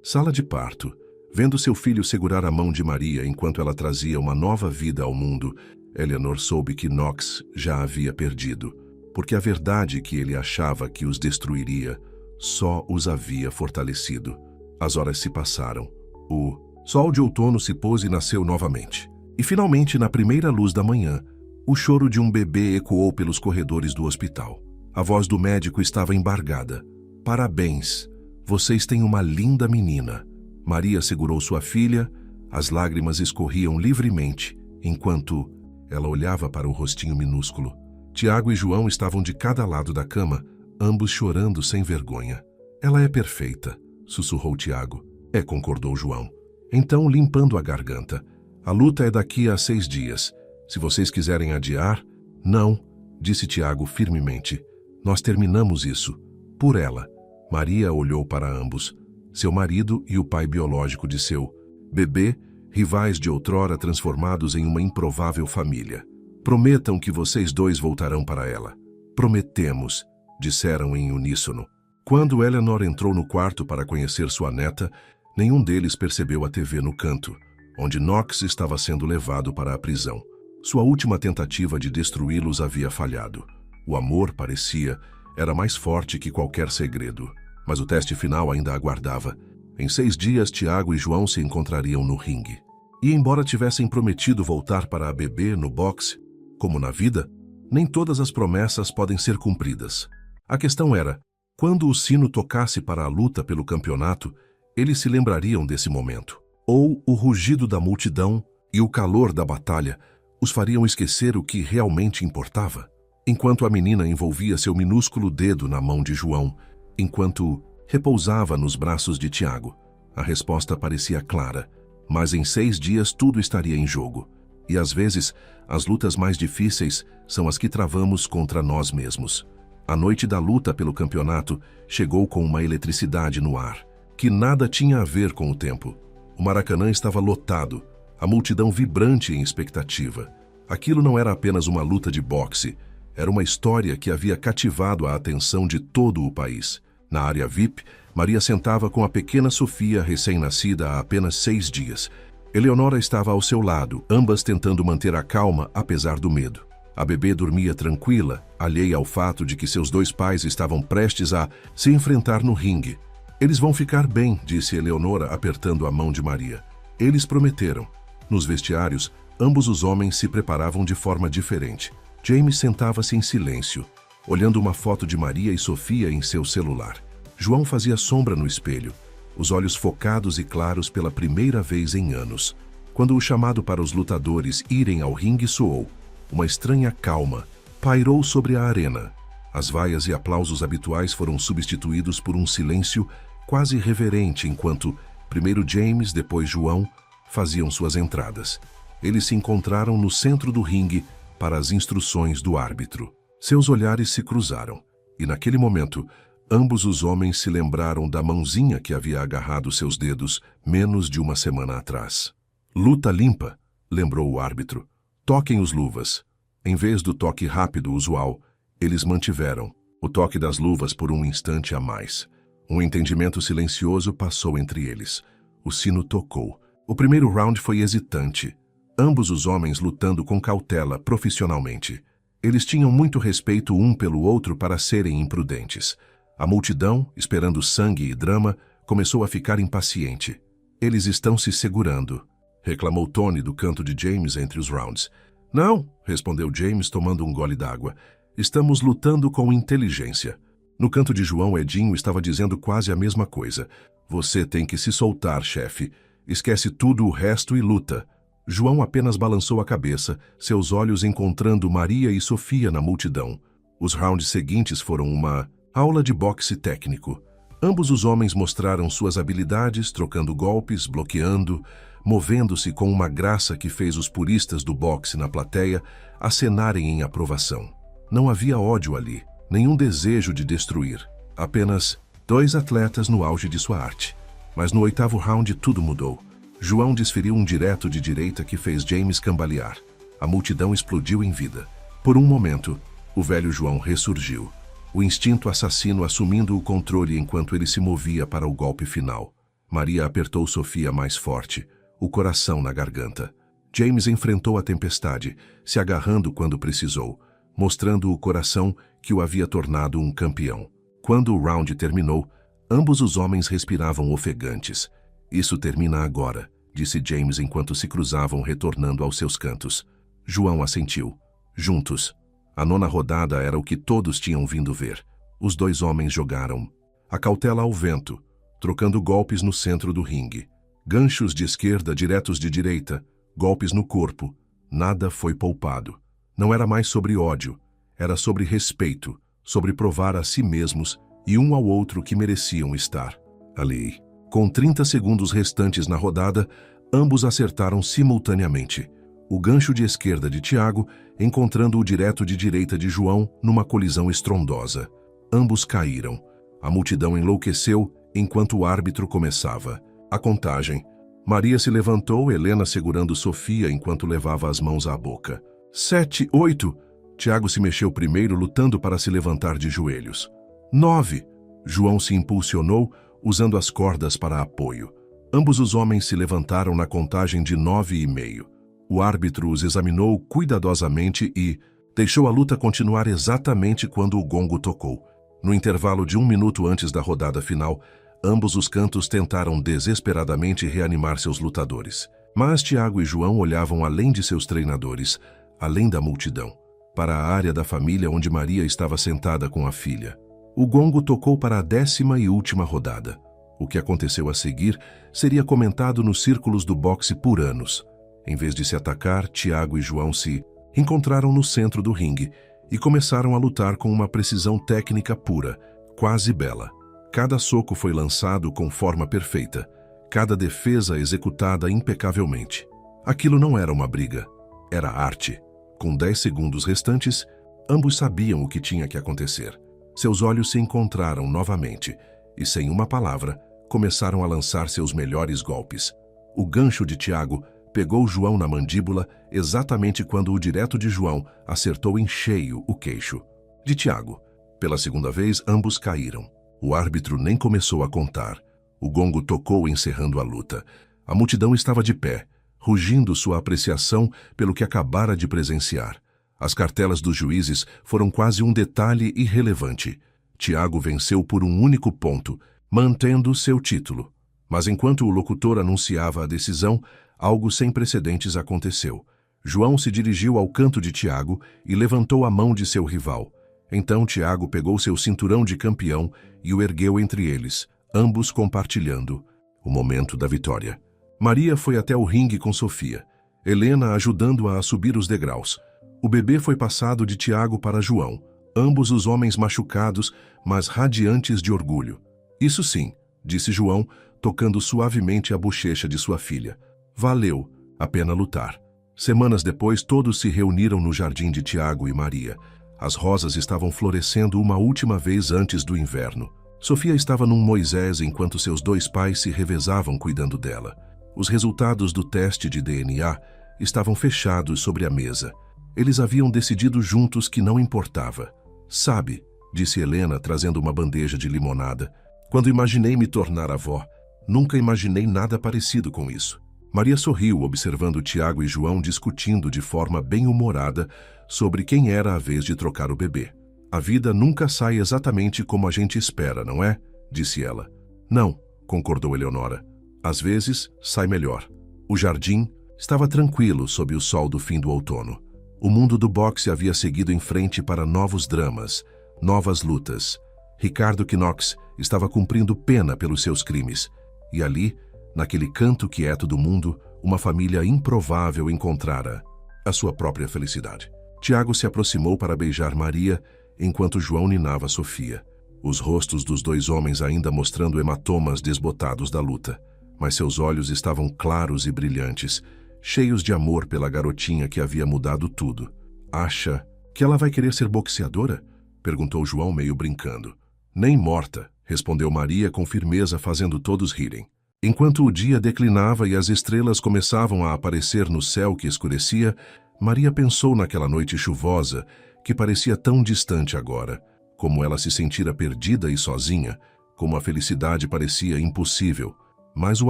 sala de parto, vendo seu filho segurar a mão de Maria enquanto ela trazia uma nova vida ao mundo, Eleanor soube que Knox já havia perdido, porque a verdade que ele achava que os destruiria só os havia fortalecido. As horas se passaram. O sol de outono se pôs e nasceu novamente. E finalmente, na primeira luz da manhã, o choro de um bebê ecoou pelos corredores do hospital. A voz do médico estava embargada. Parabéns, vocês têm uma linda menina. Maria segurou sua filha, as lágrimas escorriam livremente, enquanto ela olhava para o rostinho minúsculo. Tiago e João estavam de cada lado da cama, ambos chorando sem vergonha. Ela é perfeita, sussurrou Tiago. É, concordou João. Então, limpando a garganta. A luta é daqui a 6 dias. Se vocês quiserem adiar... Não, disse Tiago firmemente. Nós terminamos isso. Por ela. Maria olhou para ambos. Seu marido e o pai biológico de seu bebê, rivais de outrora transformados em uma improvável família. Prometam que vocês dois voltarão para ela. Prometemos, disseram em uníssono. Quando Eleanor entrou no quarto para conhecer sua neta, nenhum deles percebeu a TV no canto, onde Knox estava sendo levado para a prisão. Sua última tentativa de destruí-los havia falhado. O amor, parecia, era mais forte que qualquer segredo. Mas o teste final ainda aguardava. Em 6 dias, Tiago e João se encontrariam no ringue. E embora tivessem prometido voltar para a bebê no boxe, como na vida, nem todas as promessas podem ser cumpridas. A questão era, quando o sino tocasse para a luta pelo campeonato, eles se lembrariam desse momento. Ou o rugido da multidão e o calor da batalha os fariam esquecer o que realmente importava. Enquanto a menina envolvia seu minúsculo dedo na mão de João, enquanto repousava nos braços de Tiago, a resposta parecia clara, mas em 6 dias tudo estaria em jogo. E às vezes, as lutas mais difíceis são as que travamos contra nós mesmos. A noite da luta pelo campeonato chegou com uma eletricidade no ar, que nada tinha a ver com o tempo. O Maracanã estava lotado, a multidão vibrante em expectativa. Aquilo não era apenas uma luta de boxe, era uma história que havia cativado a atenção de todo o país. Na área VIP, Maria sentava com a pequena Sofia, recém-nascida há apenas 6 dias. Eleonora estava ao seu lado, ambas tentando manter a calma apesar do medo. A bebê dormia tranquila, alheia ao fato de que seus 2 pais estavam prestes a se enfrentar no ringue. Eles vão ficar bem, disse Eleonora, apertando a mão de Maria. Eles prometeram. Nos vestiários, ambos os homens se preparavam de forma diferente. James sentava-se em silêncio, olhando uma foto de Maria e Sofia em seu celular. João fazia sombra no espelho, os olhos focados e claros pela primeira vez em anos. Quando o chamado para os lutadores irem ao ringue soou, uma estranha calma pairou sobre a arena. As vaias e aplausos habituais foram substituídos por um silêncio quase reverente enquanto primeiro James, depois João, faziam suas entradas. Eles se encontraram no centro do ringue para as instruções do árbitro. Seus olhares se cruzaram, e naquele momento, ambos os homens se lembraram da mãozinha que havia agarrado seus dedos menos de uma semana atrás. Luta limpa, lembrou o árbitro. Toquem os luvas. Em vez do toque rápido usual, eles mantiveram o toque das luvas por um instante a mais. Um entendimento silencioso passou entre eles. O sino tocou. O primeiro round foi hesitante. Ambos os homens lutando com cautela profissionalmente. Eles tinham muito respeito um pelo outro para serem imprudentes. A multidão, esperando sangue e drama, começou a ficar impaciente. Eles estão se segurando, reclamou Tony do canto de James entre os rounds. Não, respondeu James tomando um gole d'água. Estamos lutando com inteligência. No canto de João, Edinho estava dizendo quase a mesma coisa. Você tem que se soltar, chefe. Esquece tudo o resto e luta. João apenas balançou a cabeça, seus olhos encontrando Maria e Sofia na multidão. Os rounds seguintes foram uma aula de boxe técnico. Ambos os homens mostraram suas habilidades, trocando golpes, bloqueando, movendo-se com uma graça que fez os puristas do boxe na plateia acenarem em aprovação. Não havia ódio ali, nenhum desejo de destruir. Apenas dois atletas no auge de sua arte. Mas no oitavo round tudo mudou. João desferiu um direto de direita que fez James cambalear. A multidão explodiu em vida. Por um momento, o velho João ressurgiu, o instinto assassino assumindo o controle enquanto ele se movia para o golpe final. Maria apertou Sofia mais forte, o coração na garganta. James enfrentou a tempestade, se agarrando quando precisou, mostrando o coração que o havia tornado um campeão. Quando o round terminou, ambos os homens respiravam ofegantes. Isso termina agora, disse James enquanto se cruzavam retornando aos seus cantos. João assentiu. Juntos. A nona rodada era o que todos tinham vindo ver. Os dois homens jogaram. A cautela ao vento, trocando golpes no centro do ringue. Ganchos de esquerda diretos de direita, golpes no corpo. Nada foi poupado. Não era mais sobre ódio, era sobre respeito, sobre provar a si mesmos e um ao outro que mereciam estar ali. Com 30 segundos restantes na rodada, ambos acertaram simultaneamente. O gancho de esquerda de Thiago encontrando o direto de direita de João numa colisão estrondosa. Ambos caíram. A multidão enlouqueceu enquanto o árbitro começava a contagem. Maria se levantou, Helena segurando Sofia enquanto levava as mãos à boca. 7, 8. Thiago se mexeu primeiro, lutando para se levantar de joelhos. 9. João se impulsionou, usando as cordas para apoio. Ambos os homens se levantaram na contagem de 9,5. O árbitro os examinou cuidadosamente e deixou a luta continuar exatamente quando o gongo tocou. No intervalo de 1 minuto antes da rodada final, ambos os cantos tentaram desesperadamente reanimar seus lutadores. Mas Thiago e João olhavam além de seus treinadores, além da multidão, para a área da família onde Maria estava sentada com a filha. O gongo tocou para a 10ª e última rodada. O que aconteceu a seguir seria comentado nos círculos do boxe por anos. Em vez de se atacar, Thiago e João se encontraram no centro do ringue e começaram a lutar com uma precisão técnica pura, quase bela. Cada soco foi lançado com forma perfeita, cada defesa executada impecavelmente. Aquilo não era uma briga, era arte. Com 10 segundos restantes, ambos sabiam o que tinha que acontecer. Seus olhos se encontraram novamente e, sem uma palavra, começaram a lançar seus melhores golpes. O gancho de Thiago pegou João na mandíbula exatamente quando o direto de João acertou em cheio o queixo de Thiago. Pela segunda vez, ambos caíram. O árbitro nem começou a contar. O gongo tocou encerrando a luta. A multidão estava de pé, rugindo sua apreciação pelo que acabara de presenciar. As cartelas dos juízes foram quase um detalhe irrelevante. Thiago venceu por um único ponto, mantendo seu título. Mas enquanto o locutor anunciava a decisão, algo sem precedentes aconteceu. João se dirigiu ao canto de Tiago e levantou a mão de seu rival. Então Tiago pegou seu cinturão de campeão e o ergueu entre eles, ambos compartilhando o momento da vitória. Maria foi até o ringue com Sofia, Helena ajudando-a a subir os degraus. O bebê foi passado de Tiago para João, ambos os homens machucados, mas radiantes de orgulho. Isso sim, disse João, tocando suavemente a bochecha de sua filha. Valeu a pena lutar. Semanas depois, todos se reuniram no jardim de Tiago e Maria. As rosas estavam florescendo uma última vez antes do inverno. Sofia estava num Moisés enquanto seus dois pais se revezavam cuidando dela. Os resultados do teste de DNA estavam fechados sobre a mesa. Eles haviam decidido juntos que não importava. Sabe, disse Helena, trazendo uma bandeja de limonada, quando imaginei me tornar avó, nunca imaginei nada parecido com isso. Maria sorriu, observando Tiago e João discutindo de forma bem-humorada sobre quem era a vez de trocar o bebê. A vida nunca sai exatamente como a gente espera, não é? Disse ela. Não, concordou Eleonora. Às vezes, sai melhor. O jardim estava tranquilo sob o sol do fim do outono. O mundo do boxe havia seguido em frente para novos dramas, novas lutas. Ricardo Knox estava cumprindo pena pelos seus crimes. E ali, naquele canto quieto do mundo, uma família improvável encontrara a sua própria felicidade. Tiago se aproximou para beijar Maria, enquanto João ninava Sofia. Os rostos dos dois homens ainda mostrando hematomas desbotados da luta, mas seus olhos estavam claros e brilhantes, cheios de amor pela garotinha que havia mudado tudo. Acha que ela vai querer ser boxeadora? Perguntou João meio brincando. Nem morta, respondeu Maria com firmeza, fazendo todos rirem. Enquanto o dia declinava e as estrelas começavam a aparecer no céu que escurecia, Maria pensou naquela noite chuvosa que parecia tão distante agora, como ela se sentira perdida e sozinha, como a felicidade parecia impossível. Mas o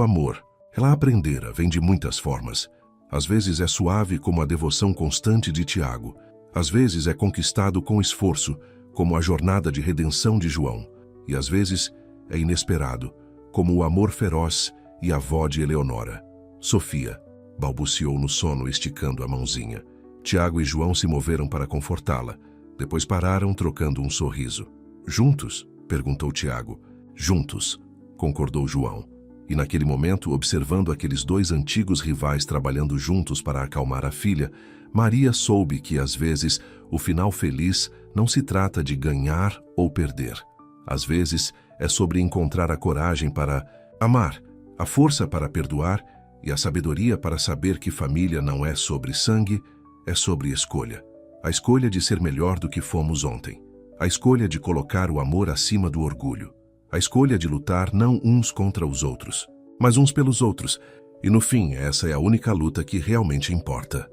amor, ela aprendera, vem de muitas formas. Às vezes é suave como a devoção constante de Tiago. Às vezes é conquistado com esforço, como a jornada de redenção de João. E às vezes é inesperado, como o amor feroz e a avó de Eleonora. Sofia, balbuciou no sono, esticando a mãozinha. Tiago e João se moveram para confortá-la. Depois pararam, trocando um sorriso. Juntos? Perguntou Tiago. Juntos, concordou João. E naquele momento, observando aqueles dois antigos rivais trabalhando juntos para acalmar a filha, Maria soube que, às vezes, o final feliz não se trata de ganhar ou perder. Às vezes, é sobre encontrar a coragem para amar, a força para perdoar e a sabedoria para saber que família não é sobre sangue, é sobre escolha. A escolha de ser melhor do que fomos ontem. A escolha de colocar o amor acima do orgulho. A escolha de lutar não uns contra os outros, mas uns pelos outros. E no fim, essa é a única luta que realmente importa.